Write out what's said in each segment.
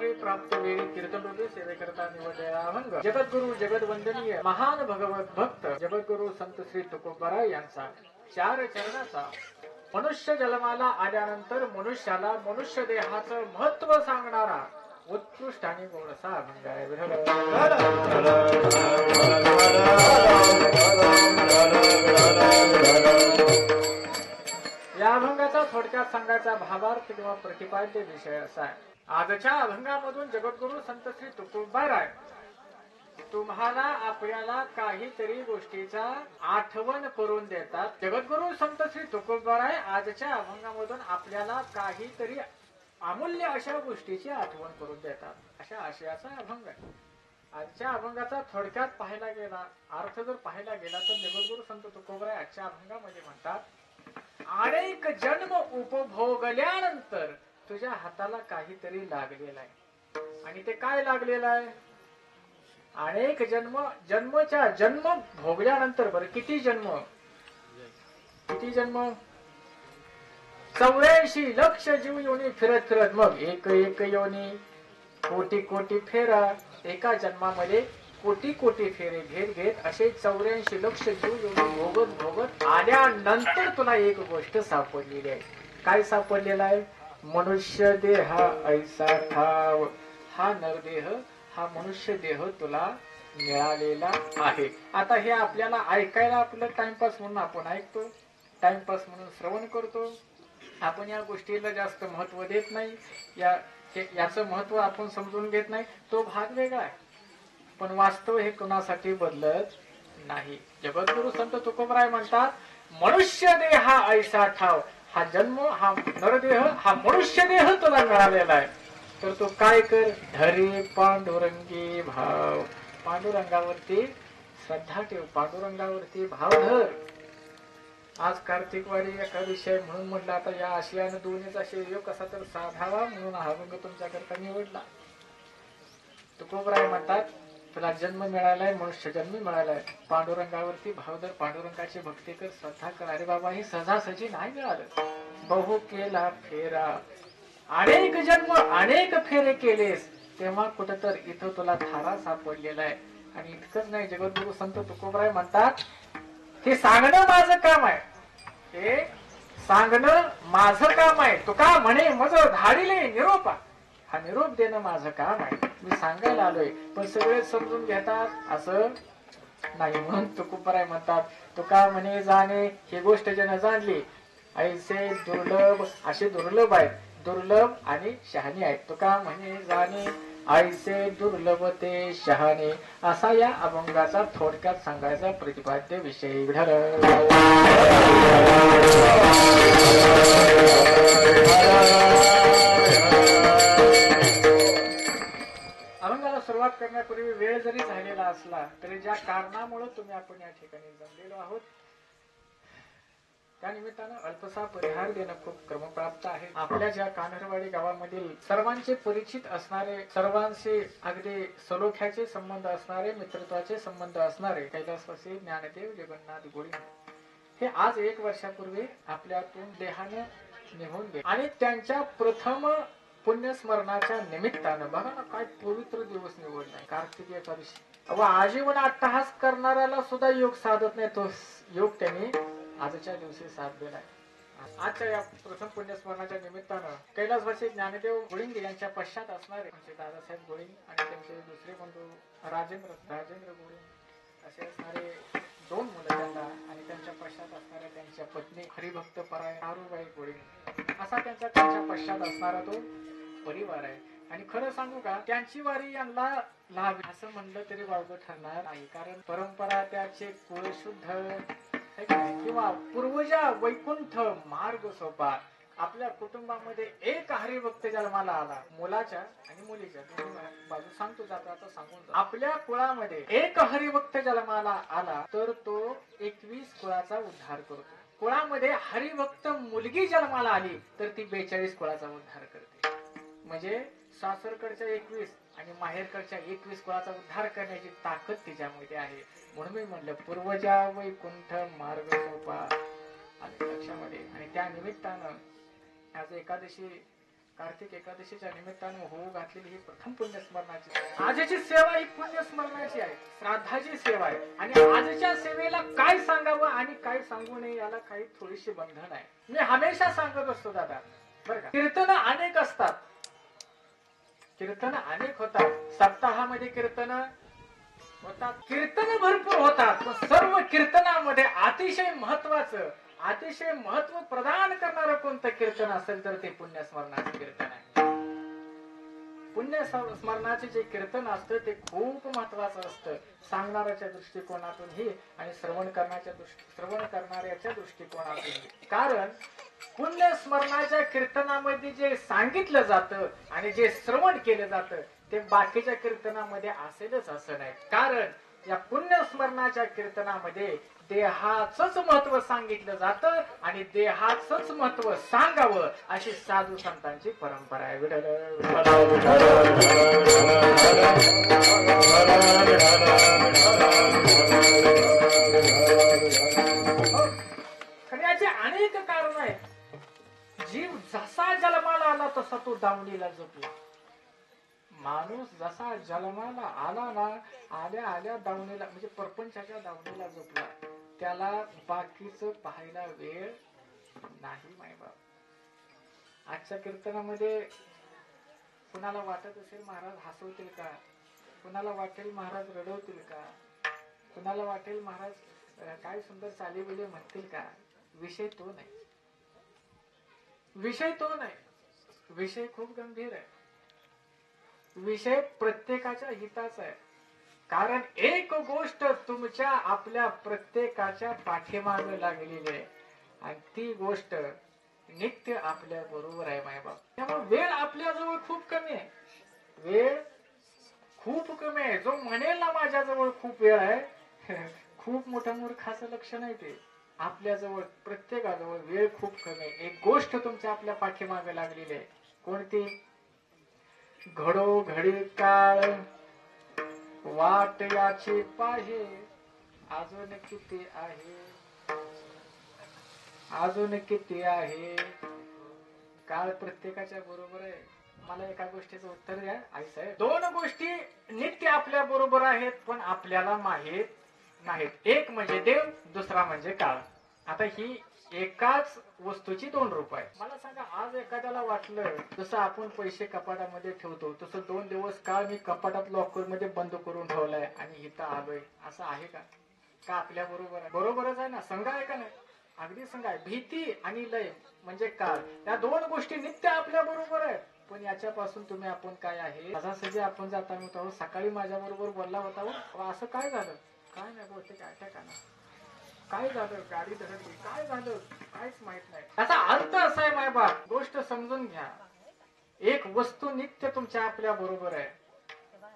श्री प्राप्त वेळी कीर्तन रूपी सेवेकरता निवडलेला अभंग जगद्गुरु जगदवंदनीय महान भगवत भक्त जगद्गुरु संत श्री तुकोबाराय यांचा 4 चरणाचा मनुष्य जन्माला आल्यानंतर मनुष्याला मनुष्य देहाचं महत्व सांगणारा उत्कृष्ट आणि गोडसा अभंग आहे. या अभंगाचा थोडक्यात सांगायचा भावार्थ किंवा प्रतिपाद्य विषय असा आहे. आजच्या अभंगामधून जगद्गुरु संत श्री तुकोबाराय तुम्हाला आपल्याला काहीतरी गोष्टीचा आठवण करून देतात. जगद्गुरु संत श्री तुकोबाराय आजच्या अभंगामधून आपल्याला काहीतरी अमूल्य अशा गोष्टीची आठवण करून देतात. अशा आशयाचा अभंग आहे. आजच्या अभंगाचा थोडक्यात पाहायला गेला अर्थ जर पाहायला गेला तर जगद्गुरु संत तुकोबाराय आजच्या अभंगामध्ये म्हणतात, अनेक जन्म उपभोगल्यानंतर तुझ्या हाताला काहीतरी लागलेलं आहे. आणि ते काय लागलेलं आहे? अनेक जन्म भोगल्यानंतर. बरं, किती जन्म? 84 लक्ष जीव योनी फिरत फिरत मग एक योनी कोटी फेरा. एका जन्मामध्ये कोटी फेरे घेत असे 84 लक्ष जीव योनी भोगत आल्यानंतर तुला एक गोष्ट सापडलेली आहे. काय सापडलेला आहे? मनुष्य देह ऐसा ठाव. हा नरदेह, हा मनुष्य देह तुला मिळालेला आहे. आता हे आपल्याला ऐकायला आपलं टाइमपास म्हणून आपण ऐकतो, टाइमपास म्हणून श्रवण करतो. आपण या गोष्टीला जास्त महत्व देत नाही, याचं महत्व आपण समजून घेत नाही. तो भाग वेगळा आहे. पण वास्तव हे कोणासाठी बदलत नाही. जगद्गुरु संत तुकोबाराय म्हणतात, मनुष्य देह ऐसा ठाव. हा जन्म, हा नरदेह, हा मनुष्य देह तुला मिळालेला आहे. तर तो काय कर? धरी पांडुरंगी भाव. पांडुरंगावरती श्रद्धा ठेव, पांडुरंगावरती भाव धर. आज कार्तिकवारी एकादशी आहे म्हणून म्हटलं आता या आशयानं दोन्हीचा योग कसा तर साधावा म्हणून हा अभंग तुमच्याकरता निवडला. तुकोबाराय म्हणतात, तुला जन्म मिळालाय, मनुष्य जन्म मिळालाय. पांडुरंगावरती भाव धर, पांडुरंगाची भक्ती कर, श्रद्धा कर. अरे बाबा, हे सहजासहजी नाही मिळालं. बहु केला फेरा. अनेक जन्म अनेक फेरे केलेस तेव्हा कुठंतर इथं तुला थारा सापडलेला आहे. आणि इतकंच नाही, जगद्गुरु संत तुकोबाराय म्हणतात, हे सांगणं माझं काम आहे. हे सांगणं माझं काम आहे. तुका म्हणे मज धाडिले निरोपा. हा निरोप देणं माझं काम आहे. मी सांगायला आलोय, पण सगळे समजून घेतात असं नाही. म्हणून तुकोबाराय म्हणतात, तुका म्हणे जाणे. ही गोष्ट ज्यानं जाणली ऐसे दुर्लभ, असे दुर्लभ आहेत. दुर्लभ आणि शहाणे आहेत. तुका म्हणे जाणे ऐसे दुर्लभ ते शहाणे. असा या अभंगाचा थोडक्यात सांगायचा प्रतिपाद्य विषय. अभंगाला सुरुवात करण्यापूर्वी वेळ जरी झालेला असला तरी ज्या कारणामुळे तुम्ही आपण या ठिकाणी जमलेलो आहोत त्या निमित्तानं अल्पसा परिहार देणं खूप क्रमप्राप्त आहे. आपल्या ज्या कान्हरवाडी गावामधील सर्वांचे परिचित असणारे, सर्वांशी अगदी सलोख्याचे संबंध असणारे, मित्रत्वाचे संबंध असणारे कैलासवासी ज्ञानदेव जगन्नाथ गोळी हे आज 1 वर्षापूर्वी आपल्यातून देहाने निघून गेले. आणि त्यांच्या प्रथम पुण्यस्मरणाच्या निमित्तानं बघा ना, काय पवित्र दिवस निवडलाय, कार्तिक एकादशी. व आजीवन अट्टहास करणाऱ्याला सुद्धा योग साधत नाही, तो योग त्यांनी आजच्या दिवशी साथ दिलाय. आजच्या या प्रथम पुण्यस्मरणाच्या निमित्तानं कैलासवासी ज्ञानदेव गोळिंग यांच्या पश्चात असणारे म्हणजे दादासाहेब गोळिंग आणि त्यांचे दुसरे बंधू राजेंद्र गोळिंग असे असणारे 2 मुलं त्यांना, आणि त्यांच्या पश्चात असणाऱ्या त्यांच्या पत्नी हरिभक्त परायण नारूबाई गोळिंग असा त्यांच्या पश्चात असणारा तो परिवार आहे. आणि खरं सांगू का, त्यांची वारी यांना लाभ असं म्हणलं तरी वावगं ठरणार नाही. कारण परंपरा, त्याचे कुळ शुद्ध किंवा पूर्वजा वैकुंठ मार्ग सोपा. आपल्या कुटुंबामध्ये एक हरिभक्त जन्माला आला, मुलाच्या आणि मुलीच्या बाजू सांगतो जाता सांगून. आपल्या कुळामध्ये एक हरिभक्त जन्माला आला तर तो 21 कुळाचा उद्धार करतो. कुळामध्ये हरिभक्त मुलगी जन्माला आली तर ती 42 कुळाचा उद्धार करते. म्हणजे सासरकडच्या 21 आणि माहेरकडच्या 21 कुळाचा उद्धार करण्याची ताकद तिच्यामध्ये आहे. म्हणून मी म्हणलं पूर्वजा वैकुंठ मार्ग सोपा आले लक्षामध्ये. आणि त्या निमित्तानं आज एकादशी कार्तिक एकादशीच्या निमित्तानं होऊ घातलेली ही प्रथम पुण्यस्मरणाची आजची सेवा ही पुण्यस्मरणाची आहे, श्राद्धाची सेवा आहे. आणि आजच्या सेवेला काय सांगावं आणि काय सांगू नये याला काही थोडीशी बंधन आहे. मी हमेशा सांगत असतो दादा बरं का, कीर्तन अनेक असतात, कीर्तन अनेक होतात, सप्ताहामध्ये कीर्तन होतात, कीर्तन भरपूर होतात, पण सर्व कीर्तनामध्ये अतिशय महत्वाचं, अतिशय महत्व प्रदान करणारं कोणतं कीर्तन असेल तर ते पुण्यस्मरणाचं कीर्तन आहे. पुण्यस्मरणाचे जे कीर्तन असतं ते खूप महत्वाचं असतं, सांगणाऱ्याच्या दृष्टिकोनातूनही आणि श्रवण करणाऱ्याच्या दृष्टिकोनातूनही. कारण पुण्यस्मरणाच्या कीर्तनामध्ये जे सांगितलं जातं आणि जे श्रवण केलं जातं ते बाकीच्या कीर्तनामध्ये असेलच असं नाही. कारण या पुण्यस्मरणाच्या कीर्तनामध्ये देहाचंच महत्व सांगितलं जातं आणि देहाचंच महत्व सांगावं अशी साधू संतांची परंपरा आहे. याचे अनेक कारण आहेत. जीव जसा जन्माला आला तसा तो दावणीला झोपला. माणूस जसा जन्माला आला ना, आल्या आल्या दावणीला म्हणजे परपंचाच्या दावणीला झोपला. त्याला बाकीचं पाहायला वेळ नाही मायबाप. आजच्या कीर्तनामध्ये कुणाला वाटत असेल महाराज हसवतील का, कुणाला वाटेल महाराज रडवतील का, कुणाला वाटेल महाराज काय सुंदर चालीबिली म्हणतील का. विषय तो नाही, विषय तो नाही. विषय खूप गंभीर आहे. विषय प्रत्येकाच्या हिताचा आहे. कारण एक गोष्ट तुमच्या आपल्या प्रत्येकाच्या पाठीमागे लागलेली आहे आणि ती गोष्ट नित्य आपल्या बरोबर आहे मायबाप. त्यामुळे वेळ आपल्याजवळ खूप कमी आहे, वेळ खूप कमी आहे. जो म्हणेल ना माझ्याजवळ खूप वेळ आहे खूप मोठ्या मूर्खाचं लक्षण आहे ते. आपल्याजवळ प्रत्येकाजवळ वेळ खूप कमी आहे. एक गोष्ट तुमच्या आपल्या पाठीमागे लागलेली आहे. कोणती? घडो घडी काळ वाट याची पाहे अजून किती आहे, अजून किती आहे. काळ प्रत्येकाच्या बरोबर आहे. मला एका गोष्टीचं उत्तर द्या आई साहेब. दोन गोष्टी नित्य आपल्या बरोबर आहेत पण आपल्याला माहित नाहीत. एक म्हणजे देव, दुसरा म्हणजे काळ. आता ही एकाच वस्तूची दोन रूप आहेत. मला सांगा, आज एखाद्याला वाटलं जसं आपण पैसे कपाटामध्ये ठेवतो तसं 2 दिवस काळ मी कपाटात लॉकर मध्ये बंद करून ठेवलाय आणि इथं आलोय, असं आहे का? का आपल्या बरोबर आहे? बरोबरच आहे ना, संघ आहे का नाही? अगदी संघ आहे. भीती आणि लय म्हणजे काळ, या दोन गोष्टी नित्य आपल्या बरोबर आहेत. पण याच्यापासून तुम्ही आपण काय आहे, सजासजी आपण जाता होतो. सकाळी माझ्या बरोबर बोलला होता, असं काय झालं? काय नाही, बहुतेक अटॅक आला. काय झालं? गाडी धडकली. काय झालं? काहीच माहित नाही. त्याचा अर्थ असा आहे मायबाप, गोष्ट समजून घ्या. एक वस्तू नित्य तुमच्या आपल्या बरोबर आहे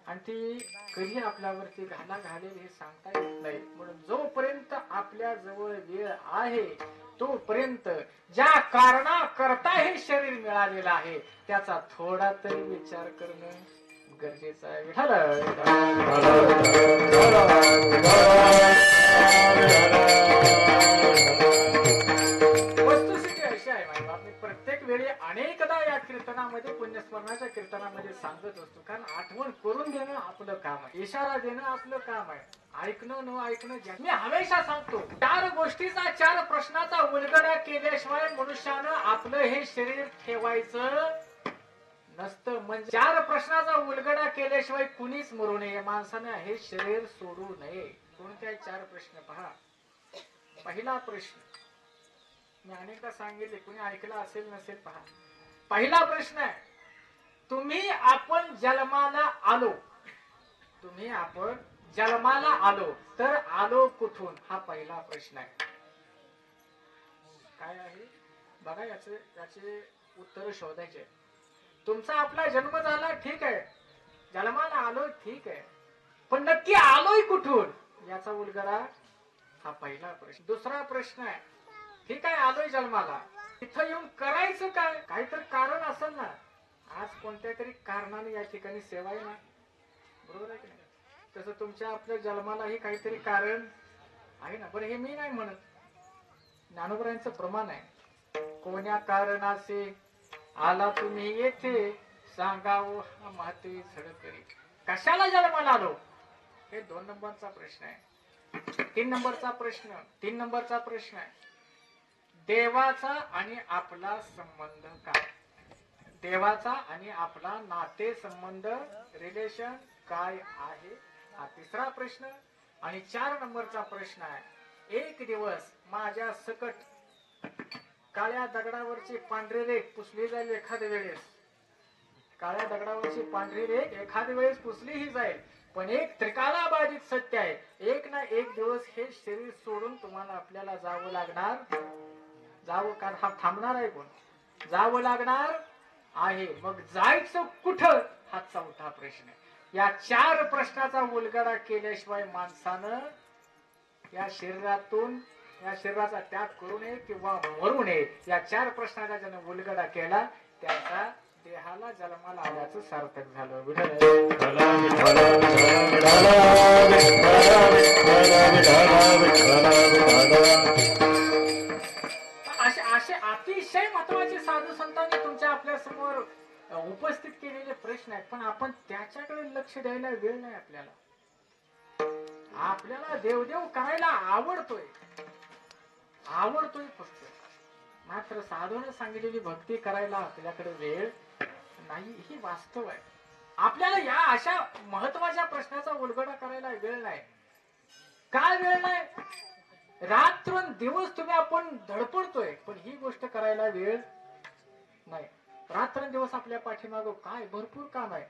आणि ती कधी आपल्यावरती घाला घालेल हे सांगता येत नाही. म्हणून जोपर्यंत आपल्या जवळ वेळ आहे तोपर्यंत ज्या कारणा करता हे शरीर मिळालेलं आहे त्याचा थोडा तरी विचार करणं गरजेचं आहे. वस्तुस्थिती अशी आहे माहिती, मी प्रत्येक वेळी अनेकदा या कीर्तनामध्ये पुण्यस्मरणाच्या कीर्तनामध्ये सांगत असतो. कारण आठवण करून देणं आपलं काम आहे, इशारा देणं आपलं काम आहे, ऐकणं न ऐकणं. मी हमेशा सांगतो, 4 गोष्टीचा 4 प्रश्नाचा उलगडा केल्याशिवाय मनुष्यानं आपलं हे शरीर ठेवायचं नसतं. म्हणजे 4 प्रश्नाचा उलगडा केल्याशिवाय कुणीच मरू नये, माणसानं हे शरीर सोडू नये. कोणत्याही 4 प्रश्न पहा. पहिला प्रश्न मी अनेकदा सांगितले, कुणी ऐकला असेल नसेल पहा. पहिला प्रश्न आहे, तुम्ही आपण जन्माला आलो, तुम्ही आपण जन्माला आलो तर आलो कुठून? हा पहिला प्रश्न आहे. काय आहे बघा, याचे उत्तर शोधायचे. तुमचा आपला जन्म झाला, ठीक आहे, जन्माला आलो, ठीक आहे, पण नक्की आलोय कुठून याचा उलगडा हा पहिला प्रश्न. दुसरा प्रश्न आहे, ठीक आहे आलोय जन्माला, इथं येऊन करायचं काय? काहीतरी कारण असेल ना. आज कोणत्या तरी कारणाने या ठिकाणी सेवा आहे ना, बरोबर आहे की नाही? तसं तुमच्या आपल्या जन्मालाही काहीतरी कारण आहे ना. बरं, हे मी नाही म्हणत, ज्ञानोबरायांचं प्रमाण आहे. कोण्या कारणासे आला तुम्ही येथे सांगावं हा माते झडकरी. कशाला जन्माला आलो, हे 2 नंबरचा प्रश्न आहे. 3 नंबरचा प्रश्न आहे, देवाचा आणि आपला संबंध काय? देवाचा आणि आपला नाते संबंध रिलेशन काय आहे, हा 3रा प्रश्न. आणि 4 नंबरचा प्रश्न आहे, एक दिवस माझ्या सकट काळ्या दगडावरची पांढरी रेख पुसली जाईल एखाद्या वेळेस. काळ्या दगडावरची पांढरी रेख एखाद्या वेळेस पुसलीही जाईल, पण एक त्रिकालाबाधित सत्य आहे, एक ना एक दिवस हे शरीर सोडून तुम्हाला आपल्याला जावं लागणार. जावं का, हा थांबणार आहे कोण? जावं लागणार आहे. मग जायचं कुठं, हा 4था प्रश्न आहे. या 4 प्रश्नाचा उलगडा केल्याशिवाय माणसानं या शरीरातून, या शरीराचा त्याग करू नये किंवा मरू नये. या 4 प्रश्नाचा ज्यानं उलगडा केला त्याचा देहाला जन्माला आल्याचं सार्थक झालं. असे अतिशय महत्वाचे साधू संतांनी तुमच्या आपल्या समोर उपस्थित केलेले प्रश्न आहेत, पण आपण त्याच्याकडे लक्ष द्यायला वेळ नाही. आपल्याला देवदेव करायला आवडतोय फक्त, मात्र साधूने सांगितलेली भक्ती करायला आपल्याकडे वेळ नाही, ही वास्तव आहे. आपल्याला या अशा महत्वाच्या प्रश्नाचा उलगडा करायला वेळ नाही. काय वेळ नाही? रात्रंदिवस तुम्ही आपण धडपडतोय, पण ही गोष्ट करायला वेळ नाही. रात्रंदिवस आपल्या पाठीमागं काय भरपूर काम आहे.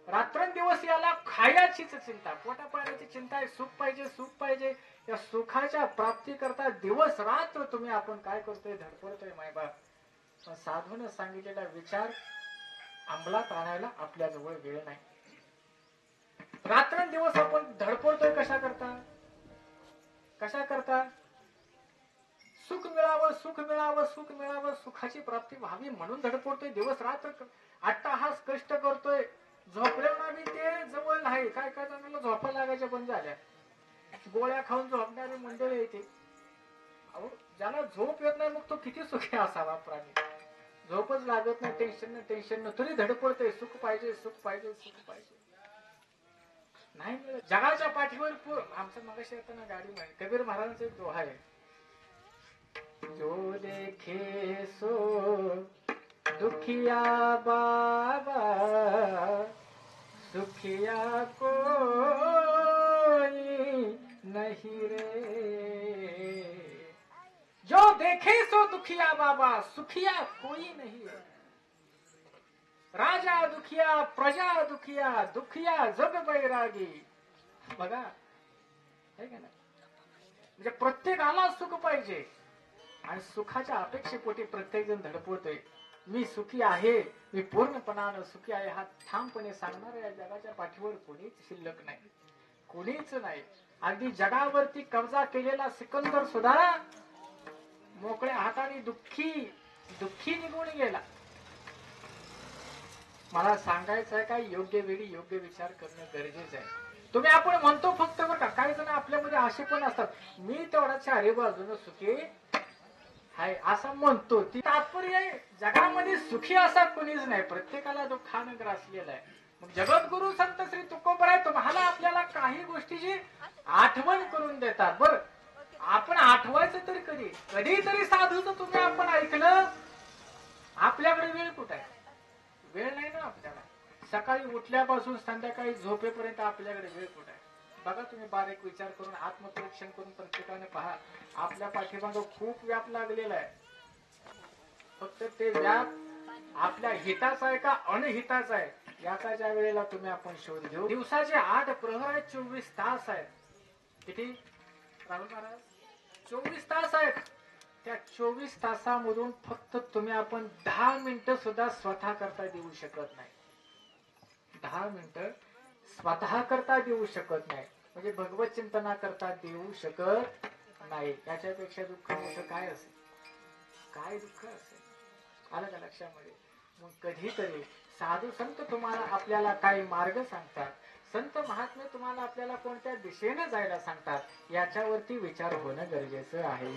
रात्रंदिवस याला खायचीच चिंता, पोटा पाण्याची चिंता आहे, सुख पाहिजे. या सुखाच्या प्राप्ती करता दिवस रात्र तुम्ही आपण काय करतोय, धडपडतोय मायबाप. पण साधून सांगितलेला विचार अंमलात आणायला आपल्याजवळ वेळ नाही. रात्रंदिवस आपण धडपडतोय कशा करता? सुख मिळावं, सुखाची प्राप्ती व्हावी म्हणून धडपडतोय. दिवस रात्र अट्टाहास कष्ट करतोय. झोपल्याना बी ते जवळ नाही. काय जणांना झोपा लागायच्या बंद झाल्या. गोळ्या खाऊन झोपणारी मंडळी येते. अहो, ज्याला झोप येत नाही मग तो किती सुखी असावा प्राणी. झोपच लागत नाही, टेन्शन तरी धडपडतोय. सुख पाहिजे नाही मिळत. जगाच्या पाठीवर आमचं मगाशी येताना गाडी नाही, कबीर महाराजांचा एक दोहा आहे, जो देखे सो दुखिया बाबा, सुखिया कोई नहीं रे. जो देखे सो दुखिया बाबा, सुखिया कोई नहीं है. राजा दुखिया, प्रजा दुखिया जग बैरागी. बघा, आहे का नाही? म्हणजे प्रत्येकाला सुख पाहिजे आणि सुखाच्या अपेक्षेपोटी प्रत्येक जण धडपडतोय. मी सुखी आहे, मी पूर्णपणानं सुखी आहे, हा ठामपणे सांगणारा या जगाच्या पाठीवर कोणीच शिल्लक नाही, कोणीच नाही. अगदी जगावरती कब्जा केलेला सिकंदर सुद्धा मोकळ्या हाताने दुःखी निघून गेला. मला सांगायचं आहे काय, योग्य वेळी योग्य विचार करणं गरजेचं आहे. तुम्ही आपण म्हणतो फक्त बरं का, काही जण आपल्यामध्ये असे पण असतात, मी तेवढा चारी बाजूने सुखी आहे असं म्हणतो. ती तात्पर्य आहे, जगामध्ये सुखी असा कोणीच नाही, प्रत्येकाला दुःखानं ग्रासलेला आहे. मग जगद्गुरु संत श्री तुकोबराय तुम्हाला आपल्याला काही गोष्टीची आठवण करून देतात. बरं, आपण आठवायचं तरी कधीतरी साधूचं तुम्ही आपण ऐकलं. आपल्याकडे वेळ कुठे आहे? वेळ नाही ना आपल्याला. सकाळी उठल्यापासून संध्याकाळी झोपेपर्यंत आपल्याकडे वेळ कुठे आहे? बघा, तुम्ही बारीक विचार करून आत्मपरीक्षण करून प्रत्येकाने पहा. आपल्या पाठीमागं खूप व्याप लागलेला आहे. फक्त ते व्याप आपल्या हिताचा आहे का अनहिताचा आहे याचा ज्या वेळेला तुम्ही आपण शोध घेऊ. दिवसाचे 8 प्रहर आहेत, 24 तास आहेत. किती राहुल महाराज? 24 तास आहेत. त्या 24 तासामधून फक्त तुम्ही आपण 10 मिनिटं सुद्धा स्वतः करता देऊ शकत नाही. 10 मिनिटं स्वतः करता देऊ शकत नाही, म्हणजे भगवत चिंतना करता देऊ शकत नाही. त्याच्यापेक्षा दुःख मोठं काय असेल? काय दुःख असेल? आलं का लक्षामध्ये? मग कधीतरी साधू संत तुम्हाला आपल्याला काही मार्ग सांगतात, संत महात्मे तुम्हाला आपल्याला कोणत्या दिशेने जायला सांगतात, याच्यावरती विचार होणं गरजेचं आहे.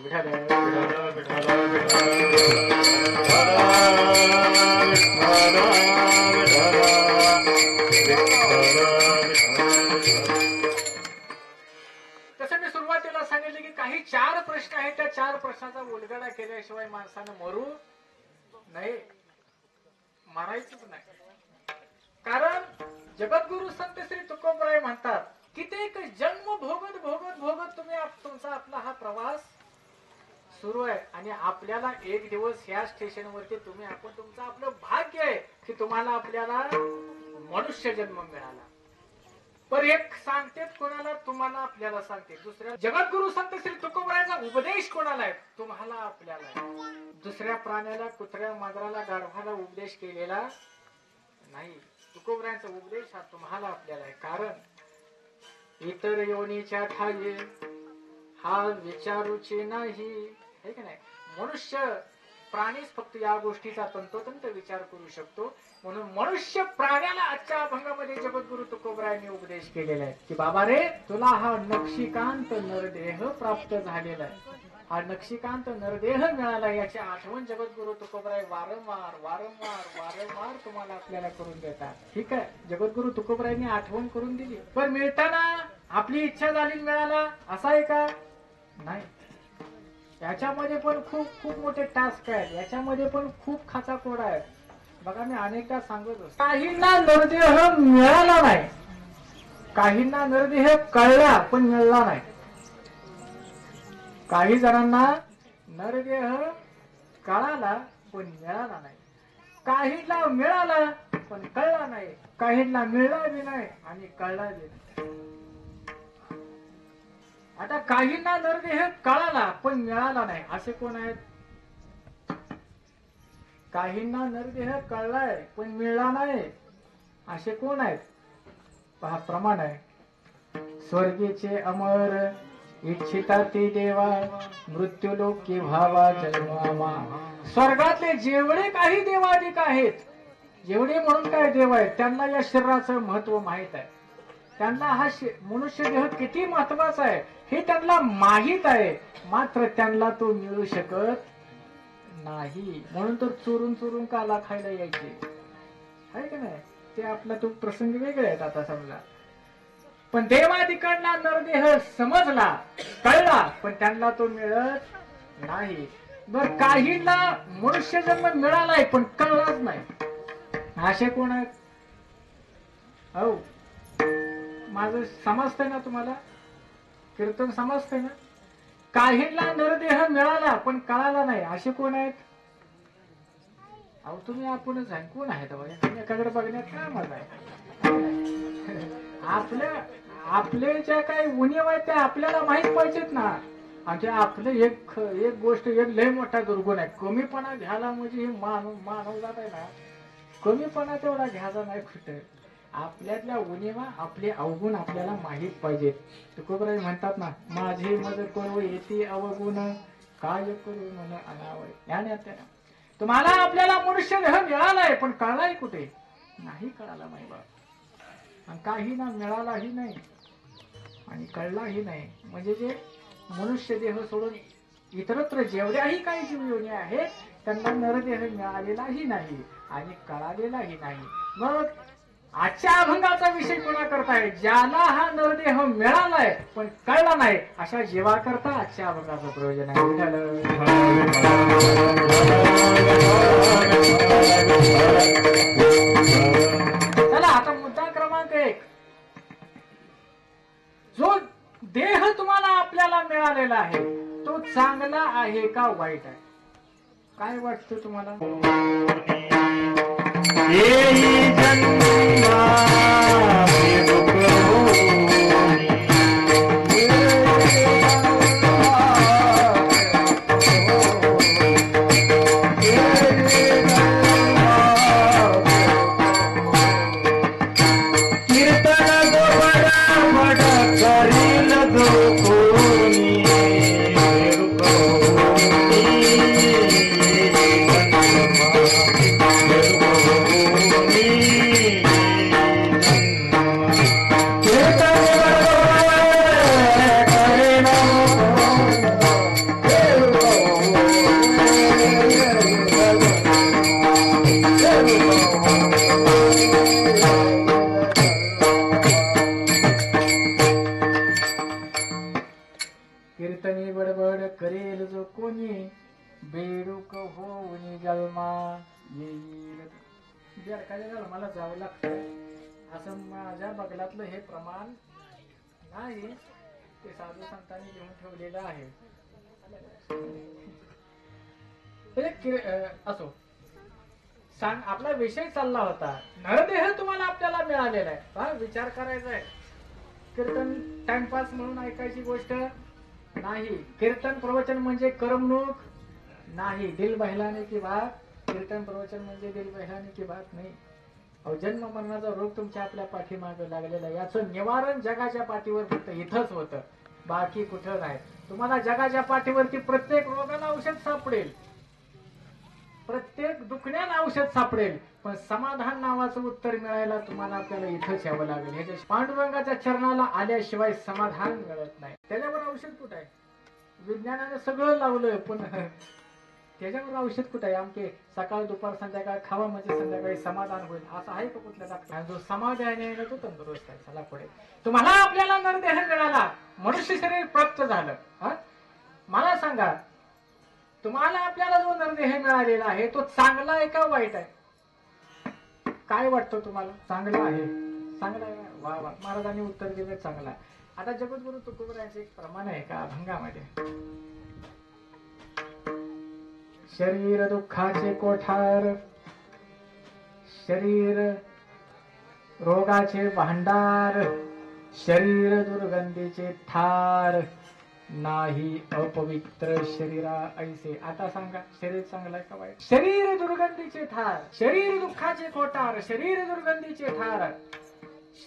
तसं मी सुरुवातीला सांगितले की काही 4 प्रश्न आहेत, त्या 4 प्रश्नाचा उलगडा केल्याशिवाय माणसानं मरू नाही, मारायचंच नाही. कारण जगद्गुरु संत श्री तुकोबराय म्हणतात, कित्येक जन्म भोगत भोगत भोगत तुम्ही तुमचा आपला हा प्रवास सुरू आहे आणि आपल्याला एक दिवस ह्या स्टेशनवरती आपण तुमचं आपलं भाग्य आहे की तुम्हाला आपल्याला मनुष्य जन्म मिळाला. पण एक सांगते कोणाला, तुम्हाला आपल्याला सांगते. दुसऱ्या जगद्गुरु संत श्री तुकोबरायचा उपदेश कोणाला आहे, तुम्हाला आपल्याला. दुसऱ्या प्राण्याला, कुत्र्या, मांजराला, गाढवाला उपदेश केलेला नाही. तुकोबरायांचा उपदेश हा तुम्हाला आपल्याला आहे. कारण इतर योनीच्या ठाई हा विचारूची नाही, है की नाही. मनुष्य प्राणीच फक्त या गोष्टीचा तंतोतंत विचार करू शकतो. म्हणून मनुष्य प्राण्याला आजच्या अभंगामध्ये जगद्गुरु तुकोबरायांनी उपदेश केलेला आहे की बाबा रे, तुला हा नक्षीकांत नरदेह प्राप्त झालेला आहे, हा नक्षीकांत नरदेह मिळाला, याची आठवण जगद्गुरु तुकोबराय वारंवार वारंवार वारंवार तुम्हाला आपल्याला करून देतात. ठीक आहे, जगद्गुरु तुकोबरायांनी आठवण करून दिली. पण मिळताना आपली इच्छा झाली मिळाला असं आहे का? नाही. याच्यामध्ये पण खूप खूप मोठे टास्क आहेत, याच्यामध्ये पण खूप खाचा कोडा आहे. बघा, मी अनेकदा सांगत असतो, काहींना नरदेह मिळाला नाही, काहींना नरदेह कळला पण मिळाला नाही. काही जणांना नरदेह कळाला पण मिळाला नाही, काहींना मिळाला पण कळला नाही, काहींना मिळला बी नाही आणि कळला बी नाही. आता काहींना नरदेह कळाला पण मिळाला नाही, असे कोण आहेत? काहींना नरदेह कळलाय पण मिळला नाही, असे कोण आहेत? पहा, प्रमाण आहे. स्वर्गीचे अमर इच्छिता ते देवा, मृत्यू लोकी व्हावा जन्मामा. स्वर्गातले जेवढे काही देवाधिक आहेत, जेवढे म्हणून काय देव आहेत, त्यांना या शरीराचं महत्व माहित आहे. त्यांना हा मनुष्य देह किती महत्वाचा आहे हे त्यांना माहित आहे. मात्र त्यांना तो मिळू शकत नाही, म्हणून तर चोरून चोरून काला खायला यायचे, आहे की नाही. ते आपला तो प्रसंग वेगळे आहेत आता समजा. पण देवादिकांना नरदेह समजला, कळला, पण त्यांना तो मिळत नाही. बर, काहींना मनुष्य जन्म मिळालाय पण कळलाच नाही, असे कोण आहेत? हो, माझं समजतंय ना तुम्हाला? कीर्तन समजतंय ना? काहींना नरदेह मिळाला पण कळाला नाही, असे कोण आहेत? अहो, तुम्ही आपणच आहे. कोण आहेत? एखाद्या बघण्यात काय मजा आहे? आपले ज्या काही उणीव आहेत त्या आपल्याला माहित पाहिजेत ना. आणि ते आपलं एक गोष्ट, एक लय मोठा दुर्गुण आहे. कमीपणा घ्यायला म्हणजे मानव जात आहे ना, कमीपणा तेवढा घ्यायचा नाही कुठे. आपल्यातल्या उणीवा, आपले अवगुण आपल्याला माहित पाहिजेत. तुकोबराय म्हणतात ना, माझे मज करू येते अवगुण, काय करू मन अनावय. तुम्हाला आपल्याला मनुष्य देह मिळालाय पण कळलाय कुठे? नाही कळाला माही बाप. आणि काही ना मिळालाही नाही आणि कळलाही नाही. म्हणजे जे मनुष्य देह सोडून इतरत्र जेवढ्याही काही जीवयोनी आहेत त्यांना नरदेह मिळालेलाही नाही आणि कळालेलाही नाही. मग आजच्या अभंगाचा विषय कोणा करताय? ज्याला हा नरदेह मिळालाय पण कळला नाही, अशा जीवा करता आजच्या अभंगाचं प्रयोजन आहे. चला, आता मुद्दा क्रमांक 1. जो देह तुम्हाला आपल्याला मिळालेला आहे तो चांगला आहे का वाईट आहे? काय वाटतं तुम्हाला? बेडूक होऊन जन्मा येईल. बेडकाच्या जन्माला जावं लागतं असं माझ्या बगलातलं हे प्रमाण नाही, ते साधू संतांनी लिहून ठेवलेलं आहे. असो, सांग. आपला विषय चालला होता नरदेह तुम्हाला आपल्याला मिळालेला आहे. हा विचार करायचा आहे. कीर्तन टाइमपास म्हणून ऐकायची गोष्ट नाही. कीर्तन प्रवचन म्हणजे करमणूक नाही. दिल बहलाने की बात. कीर्तन प्रवचन म्हणजे दिल बहलाने की बात नाही. अहो, जन्म मरणाचा रोग तुमच्या आपल्या पाठीमागे लागलेला आहे. याचं निवारण जगाच्या पाठीवर फक्त इथंच होतं, बाकी कुठं नाही. तुम्हाला जगाच्या पाठीवरती प्रत्येक रोगाला औषध सापडेल, प्रत्येक दुखण्याला औषध सापडेल, पण समाधान नावाचं उत्तर मिळायला तुम्हाला आपल्याला इथंच यावं लागेल. ह्याच्या पांडुरंगाच्या चरणाला आल्याशिवाय समाधान मिळत नाही. त्याच्यावर औषध कुठं आहे? विज्ञानाने सगळं लावलं, पण त्याच्यावर औषध कुठं आहे? आमचे सकाळ दुपार संध्याकाळ खावा म्हणजे संध्याकाळी समाधान होईल असं आहे का कुठल्या डॉक्टर? जो समाधानी आहे ना तो तंदुरुस्त आहे. चला पुढे. तुम्हाला आपल्याला नरदेह मिळाला, मनुष्य शरीर प्राप्त झालं. मला सांगा, तुम्हाला आपल्याला जो नरदेह मिळालेला आहे तो चांगला आहे का वाईट आहे? काय वाटतं तुम्हाला? चांगला आहे. चांगला आहे. वा वा, महाराजांनी उत्तर दिलं चांगला आहे. आता जगद्गुरु तुकोबरायांचे एक प्रमाण आहे का अभंगामध्ये, शरीर दुःखाचे कोठार, शरीर रोगाचे भांडार, शरीर दुर्गंधीचे थार, नाही अपवित्र शरीरा ऐसे. आता सांगा, शरीर चांगलं आहे का वाईट? शरीर दुर्गंधीचे थार, शरीर दुःखाचे कोठार, शरीर दुर्गंधीचे थार,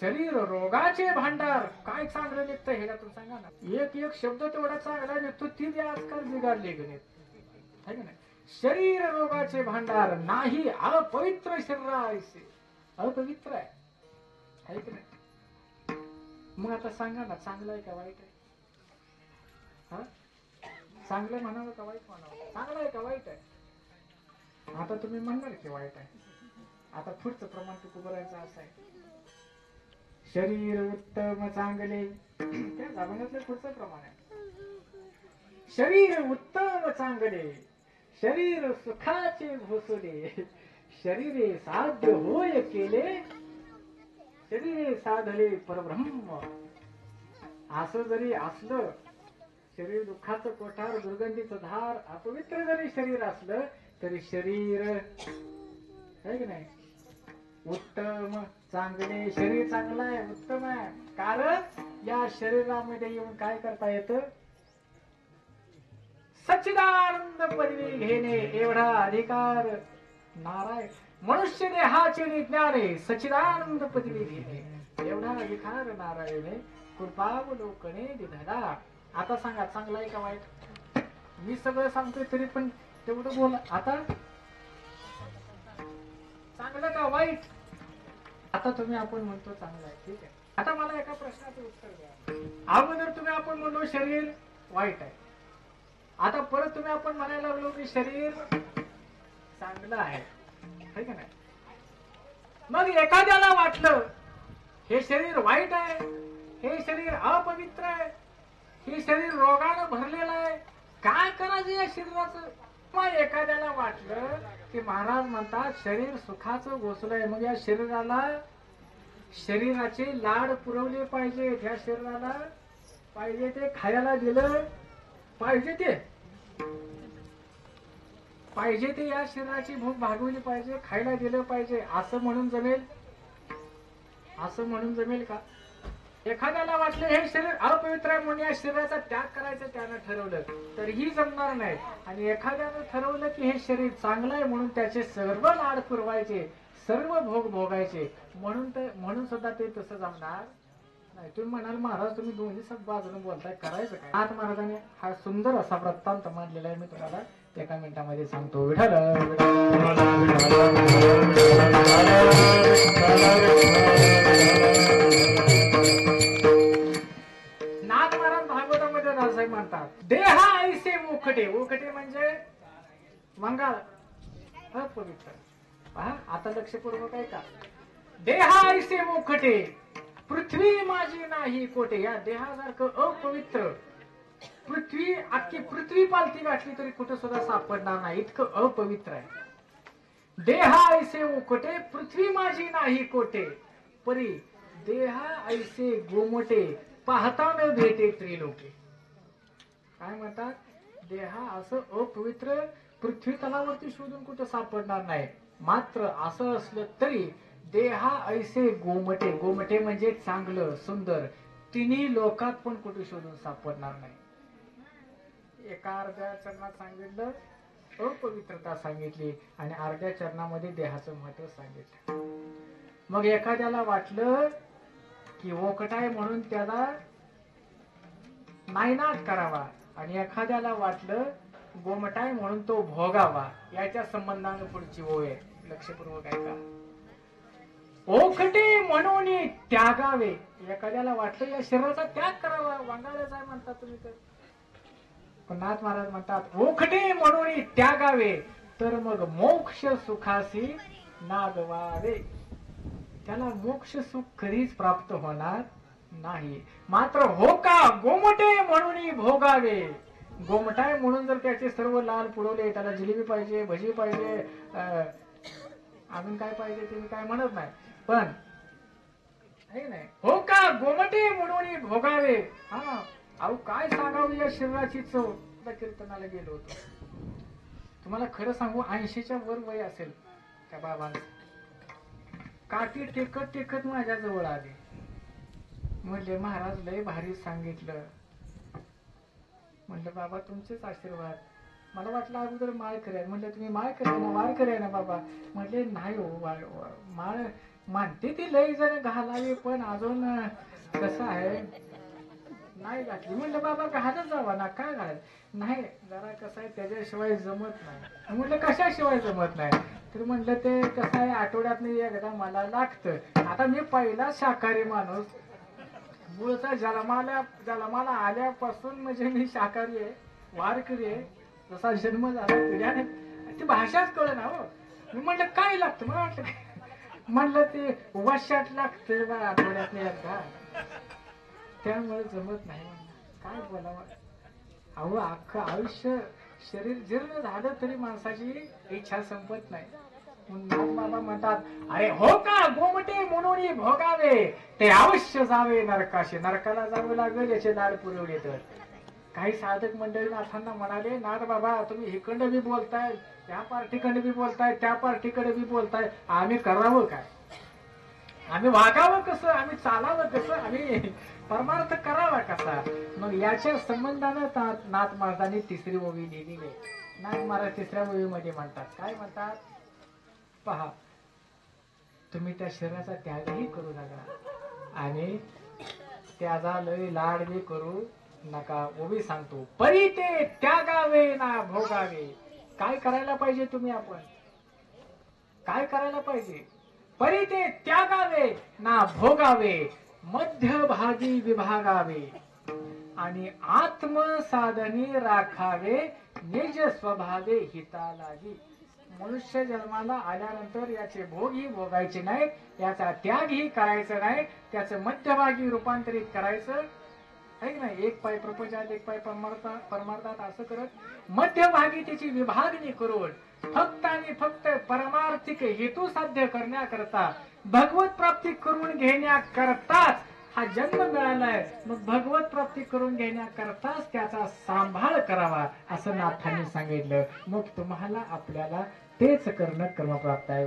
शरीर रोगाचे भांडार. काय चांगलं निघतं ह्याच्यातून सांगा ना. एक एक शब्द तेवढा चांगला निघतो, ती बी आजकाल बिघडली गणित आहे का नाही. शरीर रोगाचे भांडार, नाही अपवित्र शरीरा ऐसे. अपवित्र आहे की नाही? मग आता सांगा ना, चांगलं आहे का वाईट आहे? चांगलं म्हणावं का वाईट म्हणावं? चांगलं आहे का वाईट आहे? आता तुम्ही म्हणणार की वाईट आहे. आता पुढचं प्रमाण तुकोबरायांचं असं आहे, शरीर उत्तम चांगले. त्या जागण्यातलं पुढचं प्रमाण आहे, शरीर उत्तम चांगले, शरीर सुखाचे भोसले, शरीरे साध्य होय केले, शरीरे साधले परब्रह्म. असं जरी असलं, शरीर दुःखाचं कोठार, दुर्गंधीचं धार, अपवित्र जरी शरीर असलं तरी शरीर आहे की नाही उत्तम चांगले. शरीर चांगलं आहे, उत्तम आहे, कारण या शरीरामध्ये येऊन काय करता येतं? सच्चिदानंद पदवी घेणे एवढा अधिकार नारायण. मनुष्य देहाचे ज्ञाने सच्चिदानंद पदवी घेणे एवढा अधिकार नारायणे कृपावलोकने दिधला. आता सांगा, चांगला आहे का वाईट? मी सगळं सांगतोय तरी पण तेवढं बोला. आता चांगलं का वाईट? आता तुम्ही आपण म्हणतो चांगलं आहे, ठीक आहे. आता मला एका प्रश्नाचं उत्तर द्या. अगोदर तुम्ही आपण म्हणलो शरीर वाईट आहे, आता परत तुम्ही आपण म्हणायला लागलो की शरीर चांगलं आहे का नाही? मग एखाद्याला वाटलं हे शरीर वाईट आहे, हे शरीर अपवित्र आहे, हे शरीर रोगानं भरलेलं आहे, काय करायचं या शरीराचं? मग एखाद्याला वाटलं की महाराज म्हणतात शरीर सुखाचं घोसलंय, मग या शरीराला शरीराचे लाड पुरवले पाहिजे, या शरीराला पाहिजे ते खायला दिलं पाहिजे, ते या शरीराची भूक भागवली पाहिजे, खायला दिलं पाहिजे. असं म्हणून जमेल? असं म्हणून जमेल का? एखाद्याला वाटलं हे शरीर अपवित्र आहे म्हणून या शरीराचा त्याग करायचं त्यानं ठरवलं तर ही जमणार नाही. आणि एखाद्यानं ठरवलं की हे शरीर चांगलं आहे म्हणून त्याचे सर्व लाड पुरवायचे, सर्व भोग भोगायचे, म्हणून सुद्धा ते तसं जमणार नाही. तुम्ही म्हणाल महाराज तुम्ही दोन्ही सब बाजूने बोलताय, करायचं काय? नाथ महाराजांनी हा सुंदर असा वृत्तांत मांडलेला आहे, मी तुम्हाला एका मिनिटामध्ये सांगतो. विठ्ठल नाथ महाराज भागवतामध्ये राजसाहेब म्हणतात, देहा ऐसे ओखटे. ओखटे म्हणजे मंगाळ, अपवित्र. पहा आता लक्षपूर्वक आहे का? देहा ऐसे ओखटे, पृथ्वी माझी नाही कोठे. या देहासारखं अपवित्र पृथ्वी अख्खी पृथ्वी पालथी गाठली तरी कुठं सुद्धा सापडणार नाही, इतकं अपवित्र आहे. देहा ऐसे उकटे पृथ्वी माझी नाही कोटे, परी देहा ऐसे गोमटे पाहता न भेटे त्रिलोके. काय म्हणतात, देहा असं अपवित्र पृथ्वी तलावरती शोधून कुठं सापडणार नाही. मात्र असं असलं तरी देहा ऐसे गोमटे, गोमटे म्हणजे चांगलं सुंदर, तिन्ही लोकात पण कुठे शोधून सापडणार नाही. एका अर्ध्या चरणात सांगितलं अपवित्रता सांगितली आणि अर्ध्या चरणामध्ये देहाचं महत्व सांगितलं. मग एखाद्याला वाटलं की ओकटाय म्हणून त्याला नायनाट करावा आणि एखाद्याला वाटलं गोमटाय म्हणून तो भोगावा. याच्या संबंधाने पुढची ओळ आहे, लक्षपूर्वक ऐका. ओखटे म्हणून त्यागावे, एखाद्याला वाटलं या शरीराचा त्याग करावा, वांगाळच आहे म्हणतात तुम्ही तर, पण नाथ महाराज म्हणतात ओखटे म्हणून त्यागावे तर मग मोक्ष सुखासी नागवावे. त्याला मोक्ष सुख कधीच प्राप्त होणार नाही. मात्र हो का गोमटे म्हणून भोगावे, गोमटाय म्हणून जर त्याचे सर्व लाल पुरवले, त्याला जिलेबी पाहिजे, भजी पाहिजे, अजून काय पाहिजे ते मी काय म्हणत नाही, पण नाही हो का गोमटे म्हणून भोगावे. हा अहो काय सांगावं या शरीराची चव. कीर्तनाला गेलो होतो, तुम्हाला खरं सांगू 80च्या वर वय असेल त्या बाबांचं. काठी टेकत टेकत माझ्या जवळ आले, म्हणले महाराज लय भारी सांगितलं. म्हणलं बाबा तुमचेच आशीर्वाद. मला वाटलं अगोदर माळ करेल, म्हणलं तुम्ही माळ करा ना, वार करेल ना बाबा. म्हणले नाही हो, माळ मानते ती लय जण घालावी पण अजून कसं आहे नाही घातली. म्हणलं बाबा घालत जावा ना, काय घालायचं नाही, जरा कसं आहे त्याच्याशिवाय जमत नाही. म्हणलं कशाशिवाय जमत नाही, तर म्हणलं ते कसं आहे आठवड्यात एकदा मला लागतं. आता मी पहिला शाकाहारी माणूस, मूळचा जन्माला आल्यापासून म्हणजे मी शाकाहारी आहे, वारकरी आहे. जसा जन्म झाला पिढ्याने ती भाषाच कळ ना हो. मी म्हणलं काय लागतं, मला वाटलं म्हणलं ते वर्षात लागतं बा आठवड्यात एकदा, त्यामुळे जमत नाही. म्हणलं काय बोलावं. अहो अख्खं आयुष्य शरीर जीर्ण झालं तरी माणसाची इच्छा संपत नाही. बाबा म्हणतात अरे हो का गोमटे म्हणून भोगावे ते अवश्य जावे नरकाशी. नरकाला जावं लागेल याचे लाड पुरवले तर. काही साधक मंडळी नाथांना म्हणाले, नाथ बाबा तुम्ही हिकडं बी बोलताय, त्या पार्टीकडे बी बोलताय, त्या पार्टीकडे बी बोलताय, आम्ही करावं काय, आम्ही वागावं कसं, आम्ही चालावं कसं, आम्ही परमार्थ करावा कसा. मग याच्या संबंधानं नाथ महाराजांनी तिसरी ओवी लिहिलेली आहे. नाथ महाराज तिसऱ्या ओवीमध्ये म्हणतात, काय म्हणतात पहा, तुम्ही त्या शरीराचा त्यागही करू नका आणि त्याचा लय लाड बी करू नका. ओवी सांगतो परी ते त्यागावे ना भोगावे. काय करायला पाहिजे तुम्ही, आपण काय करायला पाहिजे, परी ते त्यागावे ना भोगावे मध्यभागी विभागावे आणि आत्मसाधनी राखावे निज स्वभावे हिता लागी. मनुष्य जन्माला आल्यानंतर याचे भोग ही भोगायचे नाहीत, याचा त्याग ही करायचा नाही, त्याचं मध्यभागी रूपांतरित करायचं आहे की नाही. एक पाय प्रपंचात एक पाय परमार्थात असं करत मध्यभागी त्याची विभागणी करून फक्त आणि फक्त परमार्थिक हेतू साध्य करण्याकरता, भगवत प्राप्ती करून घेण्याकरताच हा जन्म मिळालाय. मग भगवत प्राप्ती करून घेण्याकरताच त्याचा सांभाळ करावा असं नाथांनी सांगितलं. मग तुम्हाला आपल्याला तेच करणं कर्मप्राप्त आहे.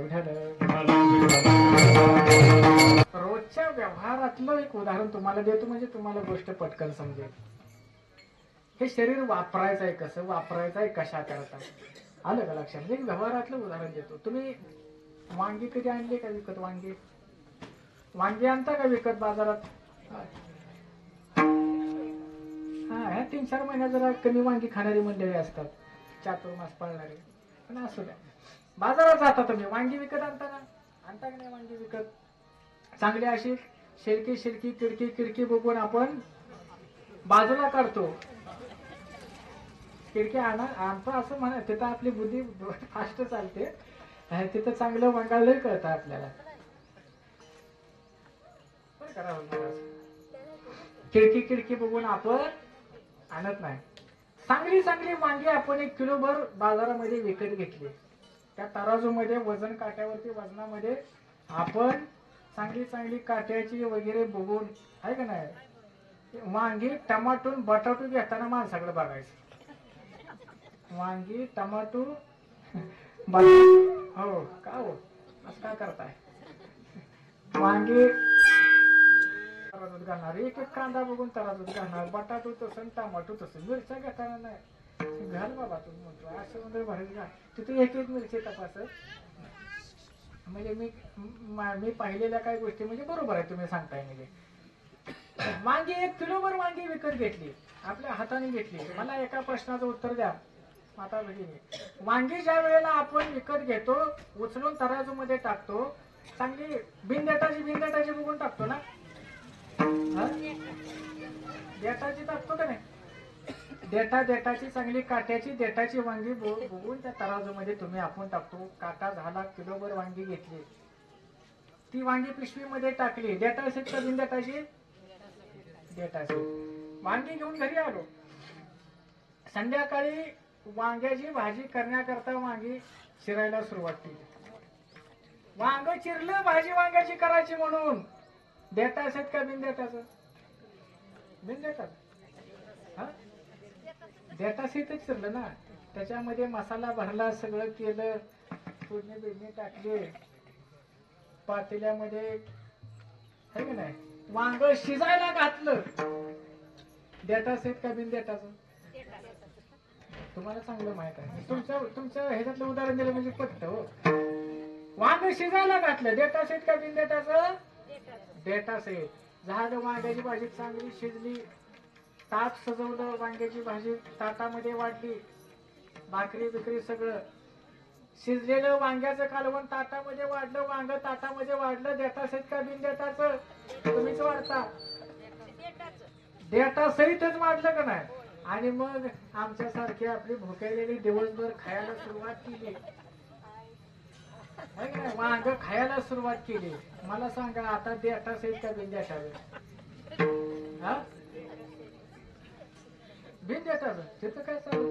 रोजच्या व्यवहारातलं एक उदाहरण तुम्हाला देतो, म्हणजे तुम्हाला गोष्ट पटकन समजेल. हे शरीर वापरायचं आहे कसं, वापरायचं आहे कशा करता, आलं का लक्षात. एक व्यवहारातलं उदाहरण देतो. तुम्ही वांगी कधी आणले का विकत, वांगी आणता का विकत बाजारात. हा ह्या 3-4 महिन्यात जरा कमी वांगी खाणारी मंडळी असतात, चातुर्मास पाळणारे. पण असू द्या, बाजारात जाता तुम्ही वांगी विकत आणता का नाही वांगी विकत. चांगली अशी शिरकी किडकी बघून आपण बाजूला काढतो. खिडकी आणतो असं म्हणा, तिथं आपली बुद्धी फास्ट चालते, तिथं चांगलं वांगाळलंही कळतं आपल्याला. खिडकी बघून आपण आणत नाही. चांगली चांगली वांगी आपण 1 किलोभर बाजारामध्ये विकत घेतली. त्या तराजूमध्ये वजन काट्यावरती वजनामध्ये आपण चांगली चांगली काट्याची वगैरे बघून आहे का नाही वांगी टमाटो बटाटो घेताना माणसाकडे बघायचं. वांगी टमाटो हो का हो असं काय करताय. वांगी तराजूत घालणार एक एक कांदा बघून तराजूत घालणार बटाटो तसं टमाटो तसं मिरच्या घेताना नाही घाल बाबा तुम्ही म्हणतो असं म्हणजे भरायचं का तिथे एक एक मिरची तपासत. म्हणजे मी पाहिलेल्या काही गोष्टी म्हणजे बरोबर आहे तुम्ही सांगताय. म्हणजे वांगी 1 किलोभर वांगी विकत घेतली आपल्या हाताने घेतली. मला एका प्रश्नाचं उत्तर द्या माता भगिनी. वांगी ज्या वेळेला आपण विकत घेतो उचलून तराजू मध्ये टाकतो चांगली बिनदेटाची बघून टाकतो ना. देटाची टाकतो का नाही. देटाची चांगली काट्याची देटाची वांगी बघून त्या तराजू मध्ये तुम्ही आपण टाकतो. काटा झाला किलोभर वांगी घेतली ती वांगी पिशवीमध्ये टाकली. देटा असेल का बिनदेटाची देटाची वांगी घेऊन घरी आलो. संध्याकाळी वांग्याची भाजी करण्याकरता वांगी चिरायला सुरुवात केली. वांग चिरलं भाजी वांग्याची करायची म्हणून देटा असेल का बिनदेटाचं बिनदेटाचं देटा सहितच चिरलं ना. त्याच्यामध्ये मसाला भरला सगळं केलं फोडणी बिडणी टाकली पातेल्यामध्ये है का नाही. वांग शिजायला घातलं देटा सहित का बिनदेटाचं तुम्हाला चांगलं माहित आहे. तुमच्या ह्याच्यातलं उदाहरण दिलं म्हणजे पटतं हो. वांग शिजायला घातलं देटा सहित का बिनदेटाचं देटा सहित झालं. वांग्याची भाजी चांगली शिजली ताट सजवलं वांग्याची भाजी ताटामध्ये वाढली भाकरी बिकरी सगळं शिजलेलं वांग्याचं कालवण ताटामध्ये वाढलं. वांग ताटामध्ये वाढलं देटा सहित का बिनदेटाचं तुम्हीच वाढता देटा सहितच वाढलं का नाही. आणि मग आमच्यासारखी आपली भुकेलेली दिवसभर खायला सुरुवात केली वांग खायला सुरुवात केली. मला सांगा आता देटा सहित का बिनदेटाचं बिनदेटाचं तिथं काय चालू.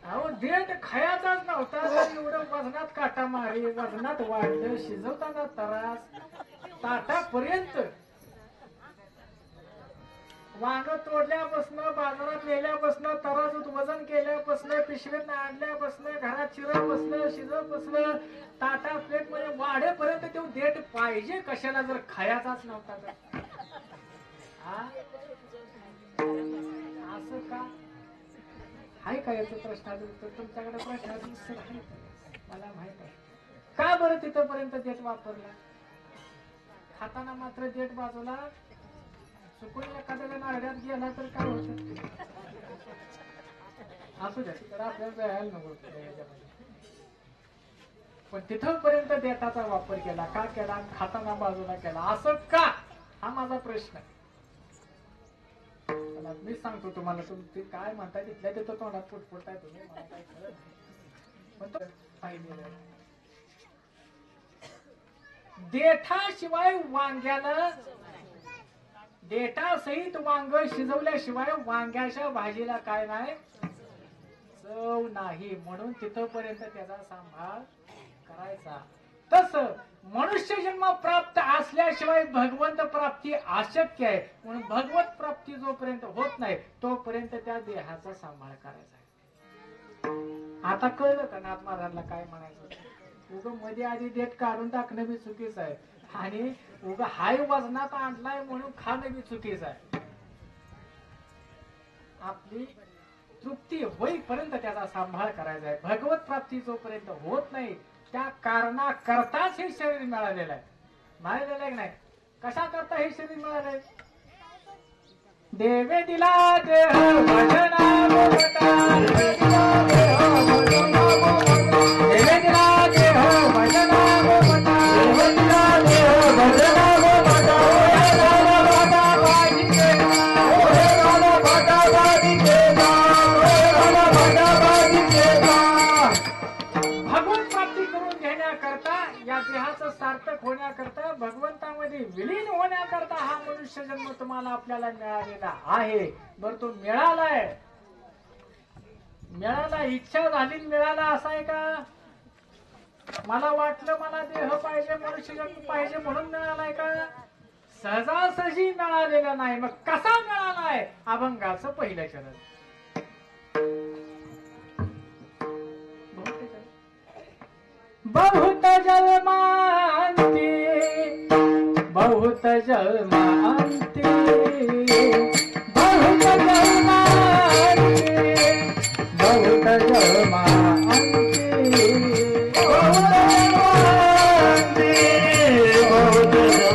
अहो देठ खायचाच नव्हता एवढं वजनात काटा मारी वजनात वाढलं शिजवताना त्रास ताटापर्यंत. वांग तोडल्यापासून बाजारात नेल्यापासून तराजूत वजन केल्यापासून पिशवीत आणल्यापासून घरात चिरत बसलं शिजत बसलं ताटा प्लेट मध्ये वाढेपर्यंत तो देठ पाहिजे कशाला जर खायचाच नव्हता तर. असं का आहे का याचं प्रश्नाचं उत्तर तुमच्याकडे प्रश्नाचं उत्तर आहे मला माहित आहे. का बरं तिथपर्यंत देठ वापरला. खाताना मात्र देठ बाजूला चुकून एखाद्याला नारड्यात गेला तर काय होत असू द्या तिकडे आपल्याला जायला नको. पण तिथपर्यंत देठाचा वापर केला का केला खाताना बाजूला केला असं का हा माझा प्रश्न. मी सांगतो तुम्हाला तुम्ही काय म्हणताय तिथल्या तिथं तोंडात फुटफुटताय तुम्ही मला काय कळत पाहिजे. देठाशिवाय वांग्याला देटा सहित वांग शिजवल्याशिवाय वांग्याच्या भाजीला काय नाही चव नाही. म्हणून तिथपर्यंत त्याचा सांभाळ करायचा. तस मनुष्य जन्म प्राप्त असल्याशिवाय भगवंत प्राप्ती अशक्य आहे. म्हणून भगवत प्राप्ती जोपर्यंत होत नाही तोपर्यंत त्या देहाचा सांभाळ करायचा आहे. आता कळलं का नाथ महाराजांना काय म्हणायचं. उग मध्ये आधी देठ काढून टाकणं बी चुकीचं आहे आणि उग हाय वजनात आणलाय म्हणून खाणं बी चुकीचं आहे. आपली तृप्ती होईपर्यंत त्याचा सांभाळ करायचा आहे. भगवत प्राप्ती जोपर्यंत होत नाही त्या कारणाकरताच हे शरीर मिळालेलं आहे. मिळालेलं आहे नाही कशा करता हे शरीर मिळालंय. देवे दिला देह भजना देवे दिला देह भजना भगवत प्राप्ती करून घेण्याकरता या देहाचं सार्थक होण्याकरता भगवंतामध्ये मध्ये विलीन होण्याकरता हा मनुष्य जन्म तुम्हाला आपल्याला मिळालेला आहे. बरं तो मिळालाय, मिळाला इच्छा झाली मिळाला असं आहे का? मला वाटलं मला देह पाहिजे मनुष्य जन्म पाहिजे म्हणून मिळालाय का? सहजासहजी मिळालेला नाही. मग कसा मिळालाय? अभंगाचं पहिलं चरण. बहुत जन्मांती बहुत जन्मांती बहुत जन्मांती बहुत जन्मांती बहुत जन्मांती.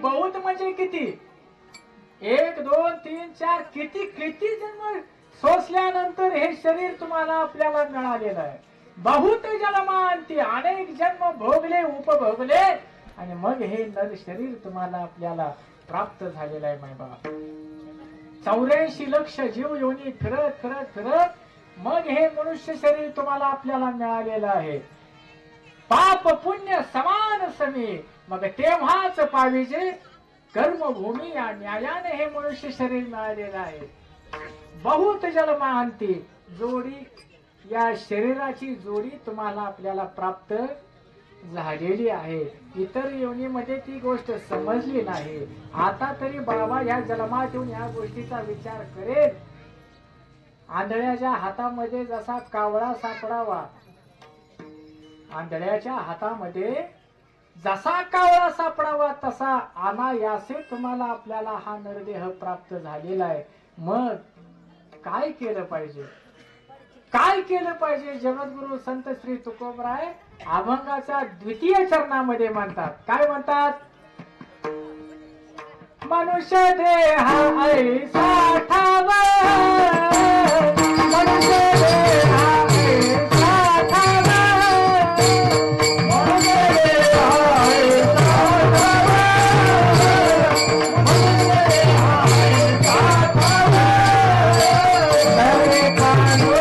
बहुत म्हणजे किती? 1 2 3 4 किती किती जन्म सोसल्यानंतर हे शरीर तुम्हाला आपल्याला मिळालेलं आहे. बहुत जन्मांती अनेक जन्म भोगले उपभोगले आणि मग हे नर शरीर तुम्हाला आपल्याला प्राप्त झालेलं आहे. माय बाबा 84 लक्ष जीव योनी फिरत फिरत फिरत मग हे मनुष्य शरीर तुम्हाला आपल्याला मिळालेलं आहे. पाप पुण्य समान समी मग तेव्हाच पाविजे कर्मभूमी या न्यायाने हे मनुष्य शरीर मिळालेलं आहे. बहुत जन्मांती जोडी या शरीराची जोडी तुम्हाला आपल्याला प्राप्त झालेली आहे. इतर योनीमध्ये ती गोष्ट समजली नाही. आता तरी बाबा या जन्मात येऊन या गोष्टीचा विचार करेल. आंधळ्याच्या हातामध्ये जसा कावळा सापडावा, आंधळ्याच्या हातामध्ये जसा कावळा सापडावा तसा अनायासे तुम्हाला आपल्याला हा नरदेह प्राप्त झालेला आहे. मग काय केलं पाहिजे? काय केलं पाहिजे? जगद्गुरु संत श्री तुकोबराय अभंगाच्या 2य चरणामध्ये म्हणतात. काय म्हणतात? मनुष्य देहा ऐसा ठावा, मनुष्य देहा ऐसा ठावा, मनुष्य देहा ऐसा ठावा, मनुष्य देहा ऐसा ठावा, नरे कानो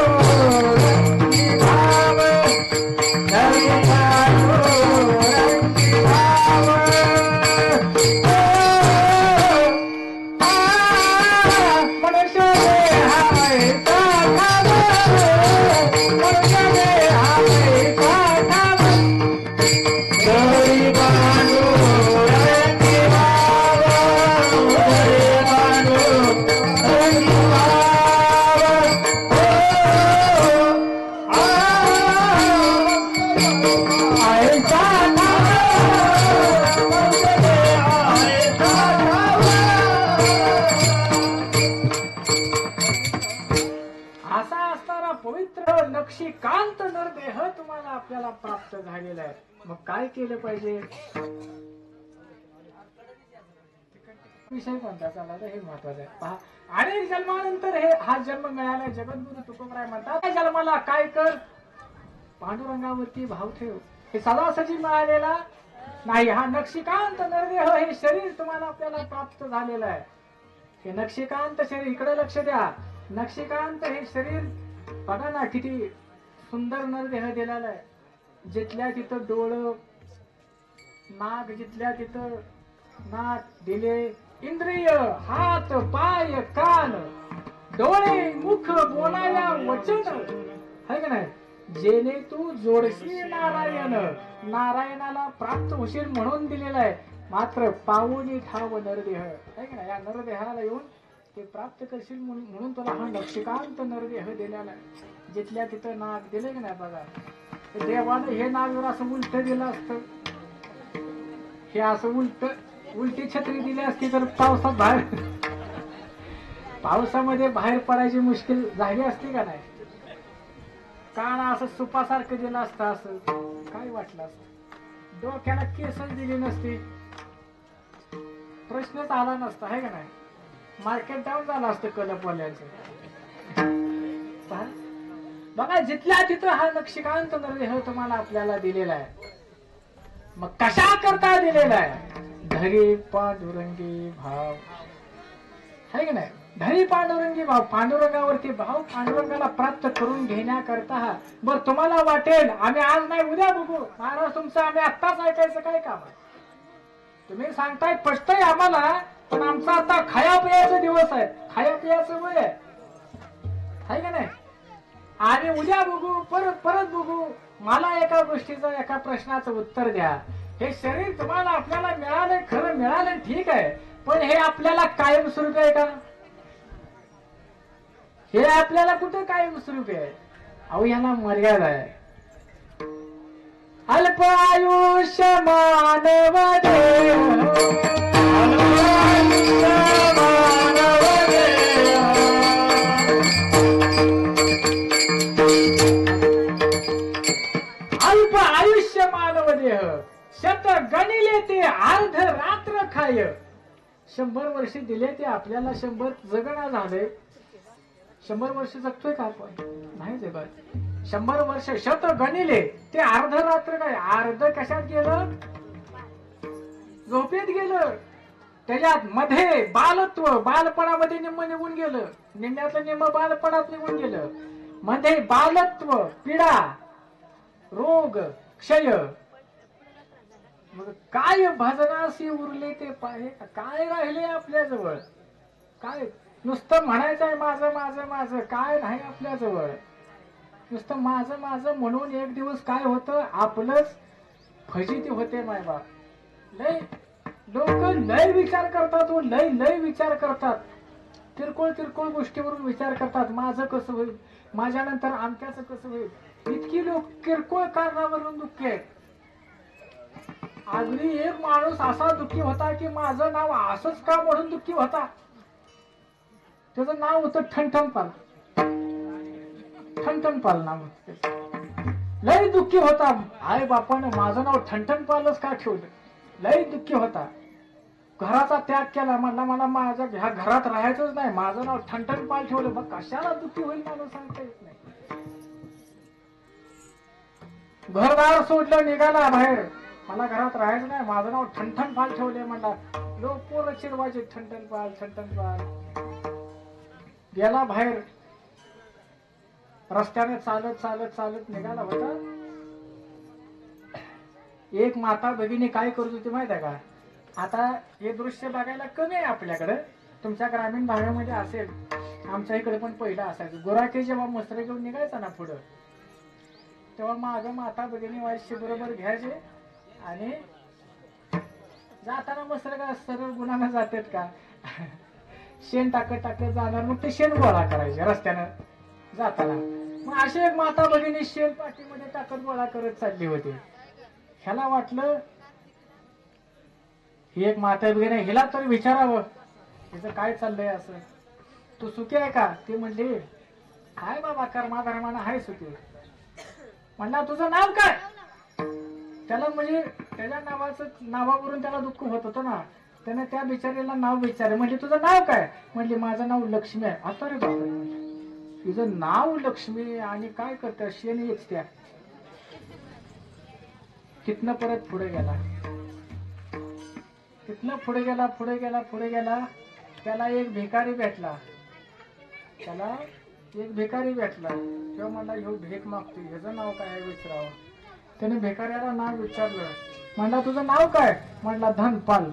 रंगी भाव, नरे कानो रंगी भाव, नक्षीकांत नरदेह तुम्हाला आपल्याला प्राप्त झालेला आहे. मग काय केलं पाहिजे? विषय कोणता चालला हे महत्वाचं आहे. पहा, अनेक जन्मानंतर हा जन्म मिळाला. जगद्गुरु तुकोबराय म्हणतात त्या जन्माला काय कर? पांडुरंगावरती भाव ठेव. हे सदासजी मिळालेला नाही. हा नक्षीकांत नरदेह हे शरीर तुम्हाला आपल्याला प्राप्त झालेलं आहे. हे नक्षीकांत शरीर, इकडे लक्ष द्या. नक्षीकांत हे शरीर बघा ना किती सुंदर नरदेह दिलेला आहे. जिथल्या तिथं डोळं, नाक जिथल्या तिथं नाक दिले, इंद्रिय हात पाय कान डोळे मुख बोलाया वचन है का नाही. जेणे तू जोडशी नारायण, नारायणाला प्राप्त होशील म्हणून दिलेला आहे. मात्र पावनी ठाव नरदेह आहे की नाही, या नरदेहाला येऊन ते प्राप्त करशील म्हणून तुला हा नक्षिकांत नरदेह दिलेला आहे. जिथल्या तिथं नाग दिले की नाही बघा, देवानं हे नाग जर असं उलट दिलं असतं, हे असं उलटी छत्री दिली असती तर पावसामध्ये बाहेर पडायची मुश्किल झाली असती का नाही. कान असं सुपासारखं दिलं असतं, असं काय वाटलं असतं. डोक्याला केसच दिली नसती, प्रश्नच आला नसता आहे का नाही. मार्केट डाऊन झालं असतं कलपवाल्यांचं. बघा जिथल्या तिथं हा नक्षिकांत नरदेह तुम्हाला आपल्याला दिलेला आहे. मग कशा करता दिलेला आहे. धरी पांडुरंगी भाव आहे की नाही. धरी पांडुरंगी भाव, पांडुरंगावरती भाव पांडुरंगाला प्राप्त करून घेण्याकरता. बर तुम्हाला वाटेल आम्ही आज नाही उद्या बघू, महाराज तुमचं आम्ही आत्ताच ऐकायचं काय काम आहे. तुम्ही सांगताय पटतंय आम्हाला, पण आमचा आता खाया पियाचा दिवस आहे, खाया पियाचं वय आहे का नाही. आणि उद्या बघू, परत बघू. मला एका गोष्टीचं, एका प्रश्नाचं उत्तर द्या. हे शरीर तुम्हाला आपल्याला मिळालंय, खरं मिळालंय ठीक आहे, पण हे आपल्याला कायमस्वरूपी आहे का. हे आपल्याला कुठे कायमस्वरूपी आहे. अहो याला मर्यादा आहे. अल्प आयुष्य मानव अल्प आयुष्य मानव देह, शत गणिले ते अर्ध रात्र खाय. 100 वर्ष दिले ते आपल्याला 100 जगणं झाले. 100 वर्ष जगतोय का आपण, नाही जगत. 100 वर्ष शत गणिले ते अर्ध रात्र काय, अर्ध कशात गेलं, झोपेत गेलं. त्याच्यात मध्ये बालत्व, बालपणामध्ये निम्म निघून गेलं, निम्म्यातलं निम्म बालपणात निघून गेलं. मध्ये बालत्व, पीडा, रोग, क्षय. मग काय भजनाशी उरले ते काय राहिले आपल्या जवळ. काय नुसतं म्हणायचंय माझं माझं माझं, काय नाही आपल्या जवळ. नुसतं माझं माझं म्हणून एक दिवस काय होतं, आपलंच फजिती होते. मायबाप लय लोक लय विचार करतात, लय विचार करतात. किरकोळ गोष्टीवरून विचार करतात. माझं कसं होईल, माझ्यानंतर आमच्याचं कसं होईल. इतकी लोक किरकोळ कारणावरून दुःखी आहेत. अगदी एक माणूस असा दुःखी होता की माझं नाव असंच का म्हणून दुःखी होता. त्याचं नाव होतं ठणठणपाल. ठणठणपाल नाव होतं. लय दुःखी होता. आई बापानं माझं नाव ठणठणपालच का ठेवलं. लय दुःखी होता. घराचा त्याग केला, म्हणला मला माझ्या ह्या घरात राहायचंच नाही, माझं नाव ठणठणपाल ठेवलं. मग कशाला दुःखी होईल मला सांगता येत नाही. घरदार सोडलं, निघाला बाहेर, मला घरात राहायचं नाही, माझं नाव ठणठणपाल ठेवले. म्हणला लोक पोरं चिडवायचे, ठणठणपाल ठणठणपाल. गेला बाहेर, रस्त्याने चालत चालत चालत निघाला होता. एक माता भगिनी काय करत होती माहित आहे का. आता हे दृश्य बघायला कमी आहे आपल्याकडे, तुमच्या ग्रामीण भागामध्ये असेल, आमच्या इकडे पण पहिलं असायचं. गुराखी जेव्हा मसरे घेऊन निघायचा ना पुढं, तेव्हा माग माता भगिनी वायशी बरोबर घ्यायचे आणि जाताना मसरे का सरळ गुणाला जातात का, शेण टाकत जाणार. मग ते शेण गोळा करायचे रस्त्यानं जाताना. मग अशी एक माता भगिनी शेण पाठीमध्ये टाकत गोळा करत चालली होती. ह्याला वाटलं ही एक माता भगिनी, हिला तरी विचारावं हिचं काय चाललंय असं, तू सुखी आहे का. ती म्हणली काय बाबा कर्माधर्मानं आहे सुखी. म्हणला तुझं नाव काय. त्याला म्हणजे त्याच्या नावावरून त्याला दुःख होत होतं ना, त्याने त्या बिचारीला नाव विचारलं. म्हणजे तुझं नाव काय. म्हणजे माझं नाव लक्ष्मी आहे. आता रे बाबा, तुझं नाव लक्ष्मी आणि काय करत शेण येत्या. तिथनं परत पुढे गेला, तिथनं पुढे गेला पुढे गेला पुढे गेला. त्याला एक भिकारी भेटला, त्याला एक भिकारी भेटला. तेव्हा म्हणला ह्यो भीक मागतोय, ह्याचं नाव काय आहे विचारावं. त्याने भिकाऱ्याला नाव विचारलं. म्हणला तुझं नाव काय. म्हणला धनपाल.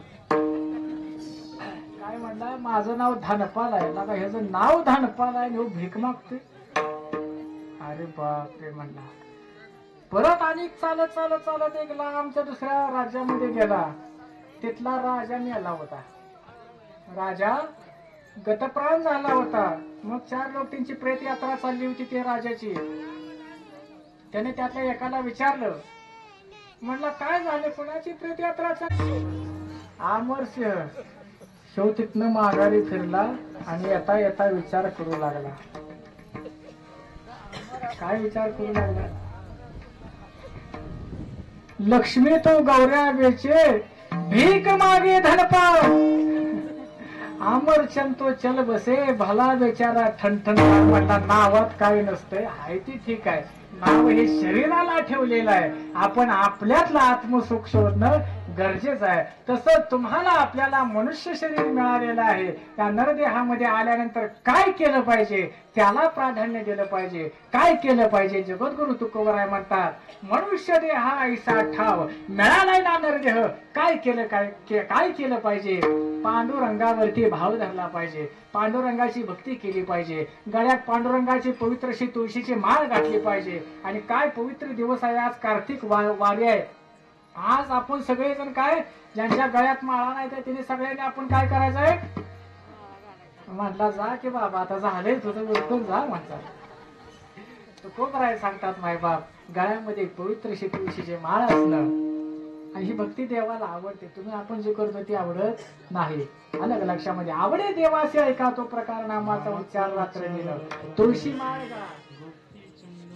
काय म्हणला माझं नाव धनपाल आहे. का ह्याचं नाव धनपाल आहे, ह्यो भीक मागतोय. अरे बाप रे म्हणला. परत आणि चालत चालत चालत एक लांबच्या दुसऱ्या राज्यामध्ये गेला. तिथला राजा मेला होता. राजा गतप्राण झाला होता. मग 4 लोक त्यांची प्रेत यात्रा चालली होती ते राजाची. त्याने त्यातल्या एकाला विचारलं, म्हणलं काय झालं, कोणाची प्रेत यात्रा चालली? अमरसिंह शेवटीतनं माघारी फिरला आणि येता येता विचार करू लागला. काय विचार करू लागला? लक्ष्मी तो गौऱ्या बेचे, भीक मागे धनपाव. अमरचंद तो चल बसे, भला बेचारा ठणठण. म्हटला नावात काही नसतंय, हाय ती ठीक आहे. नाव हे शरीराला ठेवलेलं आहे. आपण आपल्यातलं आत्मसुख शोधणं गरजेचं आहे. तसं तुम्हाला आपल्याला मनुष्य शरीर मिळालेलं आहे. त्या नरदेहामध्ये आल्यानंतर काय केलं पाहिजे, त्याला प्राधान्य दिलं पाहिजे. काय केलं पाहिजे? जगद्गुरु तुकोबराय म्हणतात, मनुष्य देहा ऐसा ठाव, मिळालाय ना नरदेह, काय केलं काय केलं पाहिजे? पांडुरंगावरती भाव धरला पाहिजे. पांडुरंगाची भक्ती केली पाहिजे. गळ्यात पांडुरंगाची पवित्र अशी तुळशीची माळ घातली पाहिजे. आणि काय पवित्र दिवस आहे आज, कार्तिक वारी आहे. आज आपण सगळेजण काय, ज्यांच्या गळ्यात माळा नाही त्या तिने सगळ्यांनी आपण काय करायचंय? म्हटला जा की बाबा, आता झालंय तुझं उरकून जा म्हणतात. तुकोबराय सांगतात, मायबाप गळ्यामध्ये पवित्र अशी तुळशीची माळ असणं आणि ही भक्ती देवाला आवडते. तुम्ही आपण जे करतो ती आवडत नाही. अलग लक्षामध्ये आवडे देवाचे ऐका तो प्रकार नामाचा उच्चार रात्र दिलं. तुळशी माळ गा,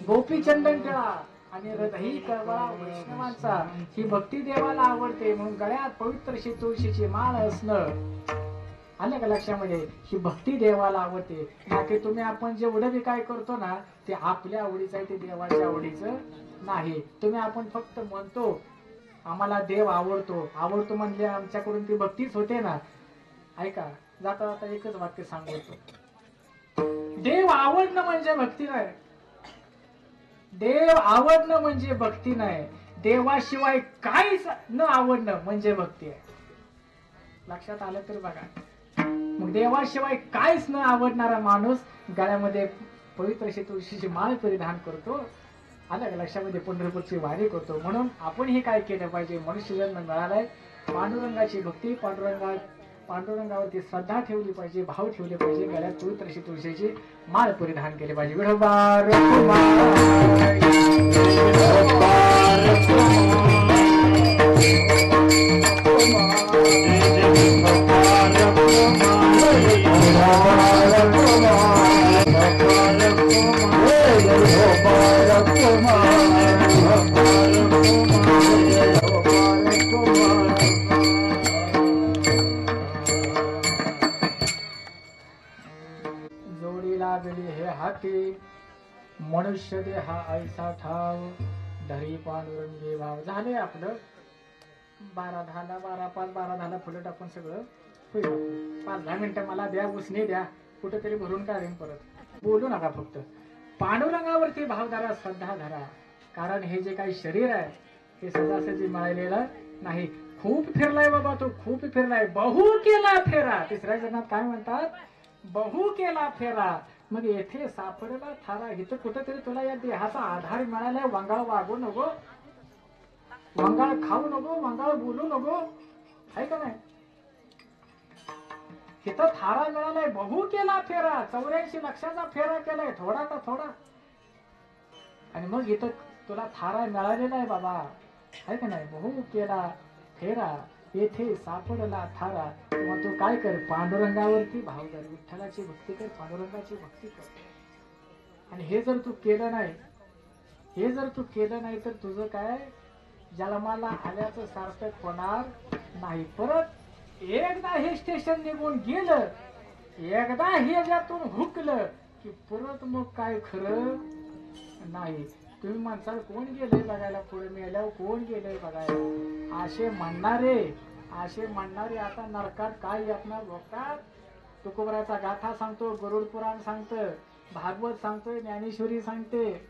गोपी चंदन टिळा आणि हृदयी कळवळा वैष्णवांचा. ही भक्ती देवाला आवडते म्हणून गळ्यात पवित्र अशी तुळशीची माळ असणं अलग लक्षामध्ये ही भक्ती देवाला आवडते. बाकी तुम्ही आपण जेवढं बी काय करतो ना ते आपल्या आवडीचं आहे, ते देवाच्या आवडीचं नाही. तुम्ही आपण फक्त म्हणतो आम्हाला देव आवडतो म्हणजे आमच्याकडून ती भक्तीच होते ना. ऐका, जाता जाता एकच वाक्य सांगतो, देव आवडणं म्हणजे भक्ती नाही. देव आवडणं म्हणजे भक्ती नाही. देवाशिवाय काहीच न आवडणं म्हणजे भक्ती आहे. लक्षात आलं तर बघा. मग देवाशिवाय काहीच न आवडणारा माणूस गळ्यामध्ये पवित्र अशी तुळशीची माळ परिधान करतो, अलग लक्षामध्ये पंढरपूरची वारी करतो. म्हणून आपण हे काय केलं पाहिजे? मनुष्य जन्म मिळालाय, पांडुरंगाची भक्ती, पांडुरंगावरती श्रद्धा ठेवली पाहिजे, भाव ठेवले पाहिजे. गळ्यात पवित्र अशी तुळशीची माळ परिधान केली पाहिजे. विठोबा जोडीला गेली हे हाती, मनुष्य देहा ऐसा ठाव, धरी पांडुरंगी भाव. झाले आपलं 12:10 12:05 फुलं टाकून सगळं होईल. 5-10 मिनिटं मला द्या, उसने द्या, कुठेतरी भरून काढेन. परत बोलू नका, फक्त पांडुरंगावरती भाव धरा, श्रद्धा धरा. कारण हे जे काही शरीर आहे हे सजासजी मिळालेलं नाही. खूप फिरलाय बाबा तो, खूप फिरलाय, बहु केला फेरा. तिसऱ्या जणात काय म्हणतात? बहु केला फेरा. मग येथे सापडला थारा. इथं कुठेतरी तुला या देहाचा आधार मिळालाय. वंगाळ वागू नको, वंगाळ खाऊ नको, वंगाळ बोलू नको, आहे का नाही? इथं थारा मिळालाय, बहु केला फेरा. 84 लक्षाचा फेरा केलाय, थोडा का थोडा. आणि मग इथं तुला थारा मिळालेला आहे बाबा, आहे का नाही? बहु केला फेरा, येथे सापडला थारा. मग तू काय कर? पांडुरंगावरती भाव कर, विठ्ठलाची भक्ती कर, पांडुरंगाची भक्ती कर. आणि हे जर तू केलं नाही, तर तुझं काय जन्माला आल्याचं सार्थक होणार नाही. परत एकदा हे स्टेशन निघून गेलं, एकदा हे ज्यातून हुकलं की परत मग काय खरं नाही. तुम्ही माणसाला कोण गेले बघायला? पुढे मेल्यावर कोण गेले बघायला? असे म्हणणारे आता नरकात काय यातना भोगतात. तुकोबराचा गाथा सांगतो, गरुड पुराण सांगतं, भागवत सांगतोय, ज्ञानेश्वरी सांगते.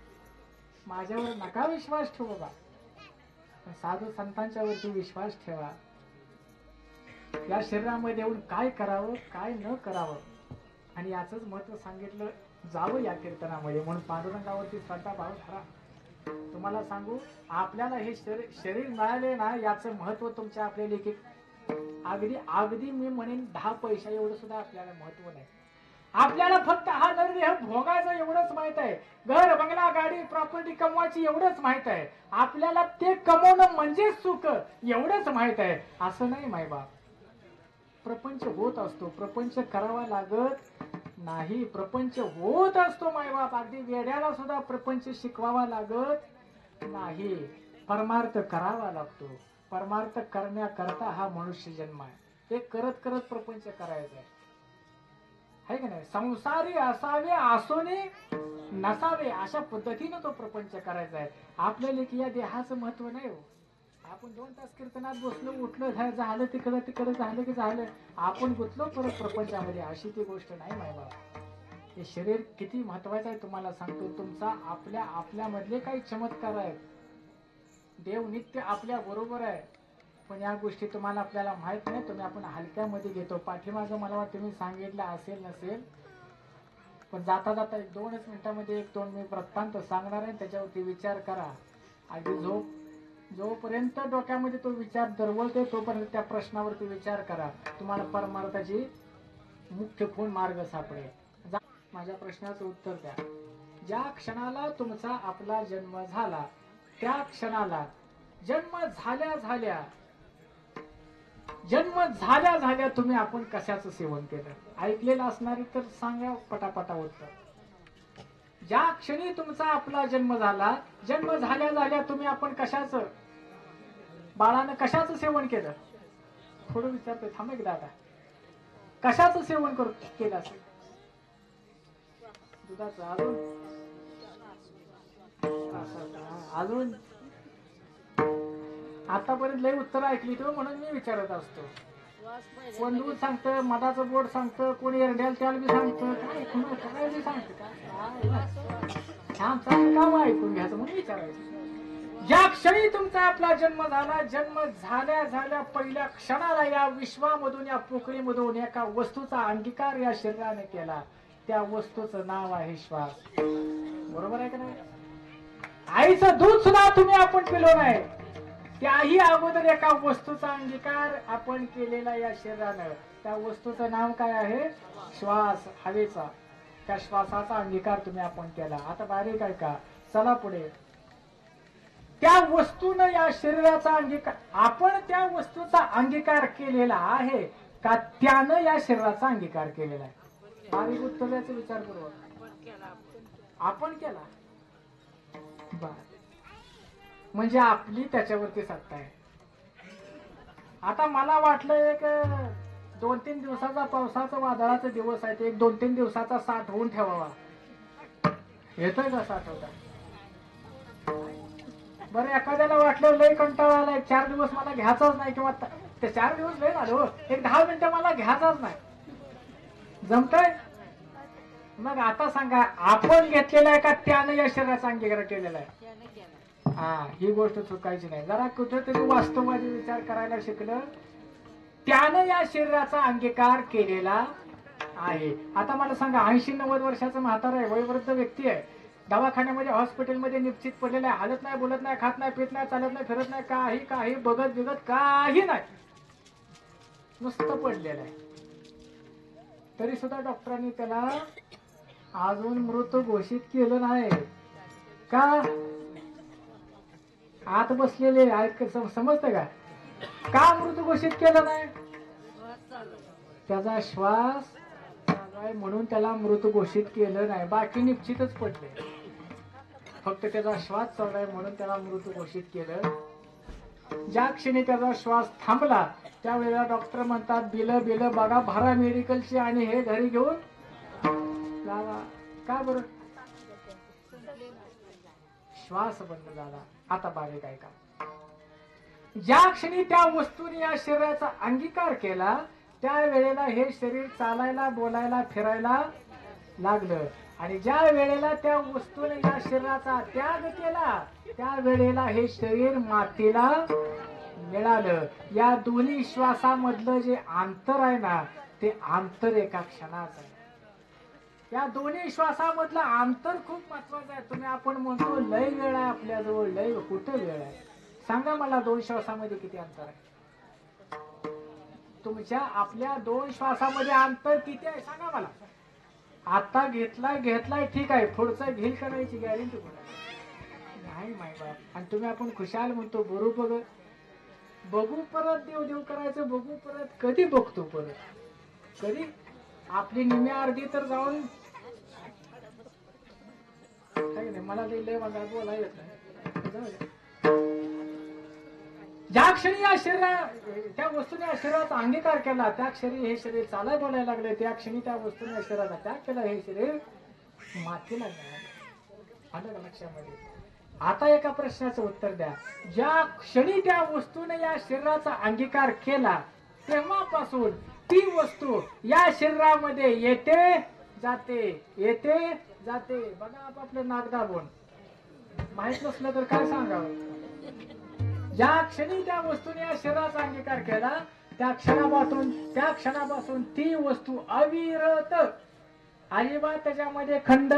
माझ्यावर नका विश्वास ठेवू बाबा, साधू संतांच्या वरती विश्वास ठेवा. या शरीरामध्ये येऊन काय करावं, काय न करावं, आणि याच महत्व सांगितलं जावं या कीर्तनामध्ये. म्हणून पांडुरंगावरती श्रद्धा भाव धरा. तुम्हाला सांगू, आपल्याला हे शरीर मिळाले ना, याचं महत्व तुमच्या आपल्या लेखी अगदी अगदी मी म्हणेन 10 पैसा एवढं सुद्धा आपल्याला महत्व नाही. आपल्याला फक्त हा नरदेह भोगायचा एवढंच माहित आहे. घर बंगला गाडी प्रॉपर्टी कमवायची एवढंच माहित आहे. आपल्याला ते कमवणं म्हणजे सुख एवढंच माहित आहे. असं नाही मायबाप. प्रपंच होत असतो, प्रपंच करावा लागत नाही. प्रपंच होत असतो मायबाप. अगदी वेड्याला सुद्धा प्रपंच शिकवावा लागत नाही. परमार्थ करावा लागतो. परमार्थ करण्याकरता हा मनुष्य जन्म आहे. ते करत करत प्रपंच करायचा आहे का नाही. संसारी असावे असोने नसावे अशा पद्धतीने तो प्रपंच करायचा आहे. आपल्याला की या देहाचं महत्व नाही हो. आपण 2 तास कीर्तनात बसलो, उठलो, झालं तिकडं तिकडं झालं की झालं, आपण गुंतलो परत प्रपंचामध्ये. अशी ती गोष्ट नाही मायबाप. हे शरीर किती महत्वाचं आहे तुम्हाला सांगतो. तुमचा आपल्या मधले काही चमत्कार आहेत. देव नित्य आपल्या बरोबर आहे, पण या गोष्टी तुम्हाला आपल्याला माहित नाही. तुम्ही आपण हलक्यामध्ये घेतो. पाठीमागं मला वाटतं मी सांगितलं असेल नसेल, पण जाता जाता 1-2 मिनिटांमध्ये 1-2 मी वृत्तांत सांगणार आहे. त्याच्यावरती विचार करा. अगदी जोपर्यंत डोक्यामध्ये तो विचार दरवळते तोपर्यंत त्या प्रश्नावरती विचार करा. तुम्हाला परमार्थाची मुख्य खूण मार्ग सापडेल. माझ्या प्रश्नाचं उत्तर द्या. ज्या क्षणाला तुमचा आपला जन्म झाला त्या क्षणाला जन्म झाल्या झाल्या तुम्ही आपण कशाचं सेवन केलं? ऐकलेलं असणारी तर सांगा पटापटा उत्तर. ज्या क्षणी तुमचा आपला जन्म झाला, जन्म झाल्या झाल्या तुम्ही आपण कशाचं, बाळानं कशाचं सेवन केलं? थोडं विचारतोय, थांब एकदा. आता कशाचं सेवन केलं असेल? दुधाचं. अजून आतापर्यंत लय उत्तर ऐकली तो म्हणून मी विचारत असतो. कोण दूध सांगतं, मधाचं बोट सांगतं, कोणी एरड्याला त्याला बी सांगतं, काय बी सांगतं. काम ऐकून घ्यायचं म्हणून विचारायचं. ज्या क्षणी तुमचा आपला जन्म झाला, जन्म झाल्या झाल्या पहिल्या क्षणाला या विश्वामधून, या पोकळीमधून एका वस्तूचा अंगीकार या शरीराने केला. त्या वस्तूचं नाव आहे श्वास. बरोबर आहे का नाही? आईचं दूध सुद्धा तुम्ही आपण पिलो नाही, त्याही अगोदर एका वस्तूचा अंगीकार आपण केलेला या शरीरानं. त्या वस्तूचं नाव काय आहे? श्वास, हवेचा. त्या श्वासाचा अंगीकार तुम्ही आपण केला. आता बारीक आहे का? चला पुढे. त्या वस्तूनं या शरीराचा अंगीकार, आपण त्या वस्तूचा अंगीकार केलेला आहे का त्यानं या शरीराचा अंगीकार केलेला आहे? बारीक उत्तराचा विचार करू. आपण केला. म्हणजे आपली त्याच्यावरती सत्ता आहे. आता मला वाटलं एक 2-3 दिवसाचा पावसाचा वादळाचा दिवस आहे, ते 1-2-3 दिवसाचा साठ होऊन ठेवावा. येतोय का साठवता? बरं, एखाद्याला वाटलं लय कंटाळा आलाय, 4 दिवस मला घ्यायचाच नाही, किंवा ते 4 दिवस लय झालो, एक 10 मिनिटं मला घ्यायचाच नाही, जमतंय? मग आता सांगा, आपण घेतलेला आहे का त्यानं या शरीराचा अंगीकार केलेला आहे? ही गोष्ट चुकायची नाही. जरा कुठेतरी वास्तववादी विचार करायला शिकलं. त्यानं या शरीराचा अंगीकार केलेला आहे. आता मला सांगा, 80-90 वर्षाचा म्हातारा आहे, वयोवृद्ध व्यक्ती आहे, दवाखान्यामध्ये हॉस्पिटलमध्ये निश्चित पडलेला आहे, हालत नाही, बोलत नाही, खात नाही, पित नाही, चालत नाही, फिरत नाही, काही बघत काही नाही, नुसतं पडलेलं आहे. तरी सुद्धा डॉक्टरांनी त्याला अजून मृत घोषित केलं नाही. का? आत बसलेले समजतं का? का मृत घोषित केलं नाही? त्याचा श्वास चालू आहे म्हणून त्याला मृत घोषित केलं नाही. बाकी निश्चितच पडले, फक्त त्याचा श्वास चालू आहे म्हणून त्याला मृत घोषित केलं. ज्या क्षणी त्याचा श्वास थांबला त्यावेळेला डॉक्टर म्हणतात, बिल बघा, भरा मेडिकलची आणि हे घरी घेऊन जावा. का बरं? श्वास बंद झाला. आता बारीक ऐका. ज्या क्षणी त्या वस्तूने या शरीराचा अंगीकार केला त्यावेळेला हे शरीर चालायला, बोलायला, फिरायला लागलं. आणि ज्या वेळेला त्या वस्तूने या शरीराचा त्याग केला त्यावेळेला हे शरीर मातीला मिळालं. या दोन्ही श्वासामधलं जे अंतर आहे ना, ते अंतर एका क्षणाचं आहे. या दोन्ही श्वासामधलं अंतर खूप महत्वाचं आहे. तुम्ही आपण म्हणतो लय वेळ आहे आपल्याजवळ, लय कुठं वेळ आहे? सांगा मला, 2 श्वासामध्ये किती अंतर आहे? तुमच्या आपल्या दोन श्वासामध्ये अंतर किती आहे सांगा मला. आता घेतलाय ठीक आहे, पुढचा घेईल करायची गॅरंटी नाही माय बाप. आणि तुम्ही आपण खुशाल म्हणतो बरोबर, बघू परत देव देव करायचं, बघू परत कधी बघतो परत कधी. आपली निम्मी अर्धी तर जाऊन मला लय माझा बोला येत नाही. ज्या क्षणी या शरीरा त्या वस्तूने या शरीराचा अंगीकार केला, त्या क्षणी हे शरीर चालाय बोलायला लागले, त्या क्षणी त्या वस्तूने या शरीराचा त्याग केला, हे शरीर मातीला आलं लक्षामध्ये. आता एका प्रश्नाचं उत्तर द्या. ज्या क्षणी त्या वस्तूने या शरीराचा अंगीकार केला तेव्हापासून ती वस्तू या शरीरामध्ये येते जाते येते जाते. बघा आपापलं नाक दाबून, माहित नसलं तर काय सांगावं. ज्या क्षणी त्या वस्तूने या शरीराचा अंगीकार केला त्या क्षणापासून ती वस्तू अविरत, अजिबात त्याच्यामध्ये खंड,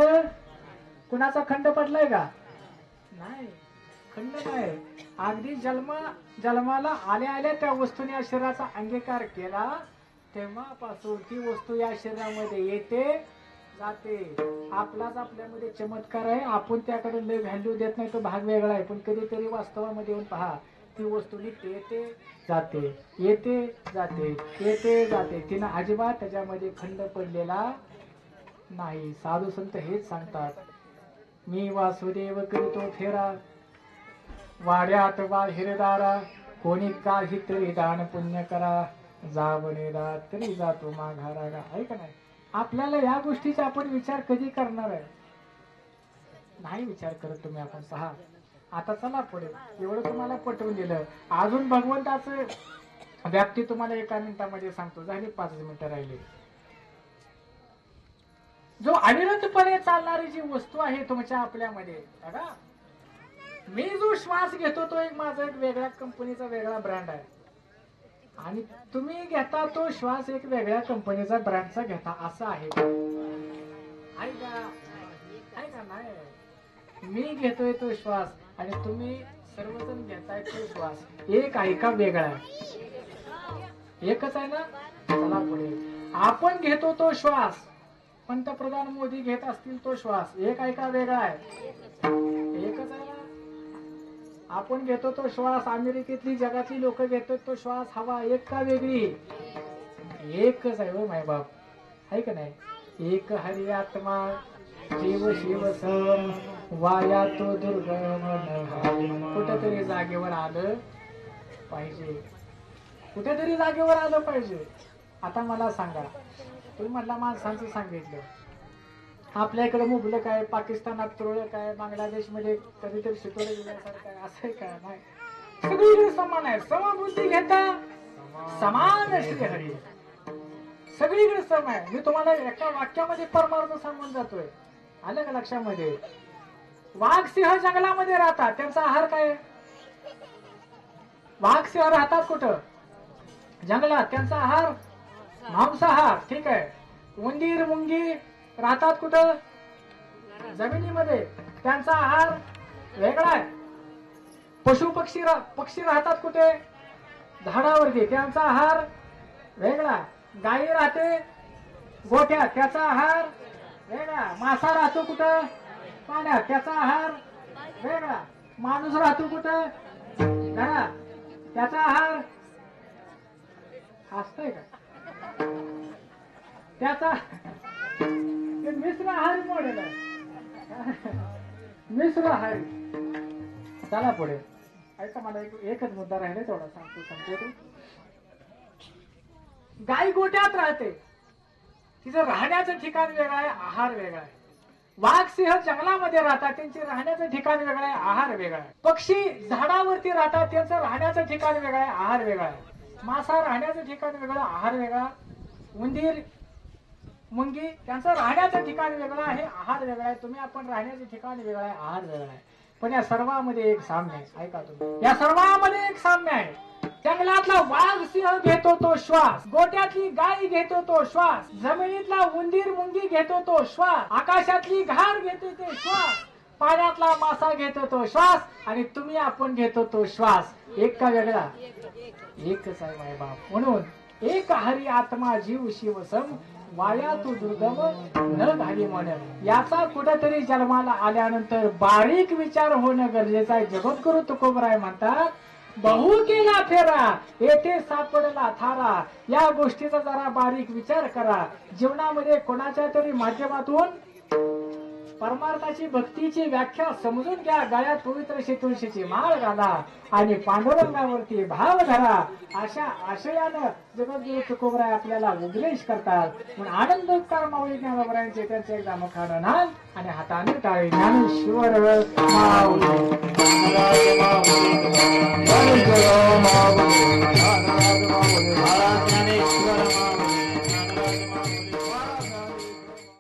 कुणाचा खंड पडलाय का नाही, खंड नाही. अगदी जन्माला आल्या त्या वस्तूने या शरीराचा अंगीकार केला तेव्हापासून ती वस्तू या शरीरामध्ये येते जाते. आपलाच आपल्यामध्ये चमत्कार आहे, आपण त्याकडे लय व्हॅल्यू देत नाही, तो भाग वेगळा आहे. पण कधीतरी वास्तवामध्ये येऊन पहा, ती वस्तू निघते येते जाते येते जाते येते जाते. तिनं अजिबात त्याच्यामध्ये खंड पडलेला नाही. साधू संत हेच सांगतात, मी वासुदेव करीतो फेरा वाड्यात बाळ हिरदारा, कोणी काही तरी दान पुण्य करा, जा बनेदा तरी जातो माघारा. आहे का नाही. आपल्याला या गोष्टीचा आपण विचार कधी करणार आहे, नाही विचार करत तुम्ही. आपण पहा आता चला पुढे, एवढं तुम्हाला पटवून दिलं. अजून भगवंताचं व्याप्ती तुम्हाला एका मिनिटामध्ये सांगतो, झाली 5 मिनिटं राहिली. जो अविरतपणे चालणारी जी वस्तू आहे तुमच्या आपल्यामध्ये बघा, मी जो श्वास घेतो तो एक माझा एक वेगळ्या कंपनीचा वेगळा ब्रँड आहे, आणि तुम्ही घेता तो श्वास एक वेगळ्या कंपनीचा ब्रँडचा घेता, असं आहे का नाही. मी घेतोय तो श्वास आणि तुम्ही सर्वजण घेताय तो श्वास, एक आहे का वेगळा आहे, एकच आहे ना. चला पुढे, आपण घेतो तो श्वास, पंतप्रधान मोदी घेत असतील तो श्वास, एक आहे का वेगळा आहे, एकच आहे ना. आपण घेतो तो श्वास, अमेरिकेतली जगातली लोक घेतो तो श्वास, हवा एक का वेगळी, एकच आहे हो माय बाप. आहे का नाही. एक हरी आत्मा जीव शिव सम वाया तो दुर्गम. कुठेतरी जागेवर आलं पाहिजे, कुठेतरी जागेवर आलं पाहिजे. आता मला सांगा, तुम्ही म्हटला माणसांचं सांगितलं, आपल्या इकडे मुबलक आहे, पाकिस्तानात तुरळक आहे, बांगलादेश मध्ये कधीतरी शिकवलं गेल्यासारखं आहे, असं आहे का नाही. सगळीकडे समान आहे, समबुद्धी घेता समान श्रीहरी, सगळीकडे सम आहे. मी तुम्हाला एका वाक्यामध्ये परमार्थ सांगून जातोय, आलं का लक्षामध्ये. वाघ सिंह जंगलामध्ये राहतात, त्यांचा आहार काय, वाघ सिंह राहतात कुठं, जंगलात, त्यांचा आहार मांसाहार, ठीक आहे. उंदीर मुंगी राहतात कुठं, जमिनीमध्ये, त्यांचा आहार वेगळा आहे. पशु पक्षी राहतात कुठे, झाडावरती, त्यांचा आहार वेगळा. गाई राहते गोठ्यात, त्याचा आहार वेगळा. मासा राहतो कुठं, पाण्यात, त्याचा आहार वेगळा. माणूस राहतो कुठं, घरात, त्याचा आहार असतंय का, त्याचा मिश्र आहार मॉडेल आहे, मिश्र आहार. चला पुढे, ऐका मला एकच मुद्दा राहिला तेवढा सांगतो. गाय गोट्यात राहते, तिचं राहण्याचं ठिकाण वेगळं आहे, आहार वेगळा आहे. वाघ सिंह जंगलामध्ये राहतात, त्यांचे राहण्याचं ठिकाण वेगळं आहे, आहार वेगळा आहे. पक्षी झाडावरती राहतात, त्यांचं राहण्याचं ठिकाण वेगळं आहे, आहार वेगळा आहे. मासा राहण्याचं ठिकाण वेगळं, आहार वेगळा. उंदीर मुंगी त्यांचं राहण्याचं ठिकाण वेगळं आहे, आहार वेगळा आहे. तुम्ही आपण राहण्याचं ठिकाण वेगळं आहे, आहार वेगळा आहे. पण या सर्वांमध्ये एक साम्य आहे, ऐका तुम्ही, या सर्वांमध्ये एक साम्य आहे. जंगलातला वाघ सिंह घेतो तो श्वास, गोट्यातली गाय घेतो तो श्वास, जमिनीतला उंदीर मुंगी घेतो तो श्वास, आकाशातली घार घेतो तो श्वास, पाण्यातला मासा घेतो तो श्वास, आणि तुम्ही आपण घेतो तो श्वास. एक का वेगळा, एकच आहे माय बाप. म्हणून एक हरी आत्मा जीव शिवसम वाया तू दुर्गम न घाली म्हण. याचा कुठेतरी जन्माला आल्यानंतर बारीक विचार होणं गरजेचं आहे. जगद्गुरु तुकोबराय म्हणतात, बहु केला फेरा येथे सापडला थारा. या गोष्टीचा जरा बारीक विचार करा. जीवनामध्ये कोणाच्या तरी माध्यमातून परमार्थाची भक्तीची व्याख्या समजून घ्या. गळ्यात पवित्र अशी तुळशीची माळ घाला आणि पांडुरंगावरती भाव धरा. अशा आशयानं जगद्गुरु तुकोबराय आपल्याला उपदेश करतात. म्हणून आनंद उपकार माऊली ज्ञानोबरायांचे त्यांचे एकदा मुखानं नाम आणि हाताने टाळे. ज्ञानेश्वर माऊली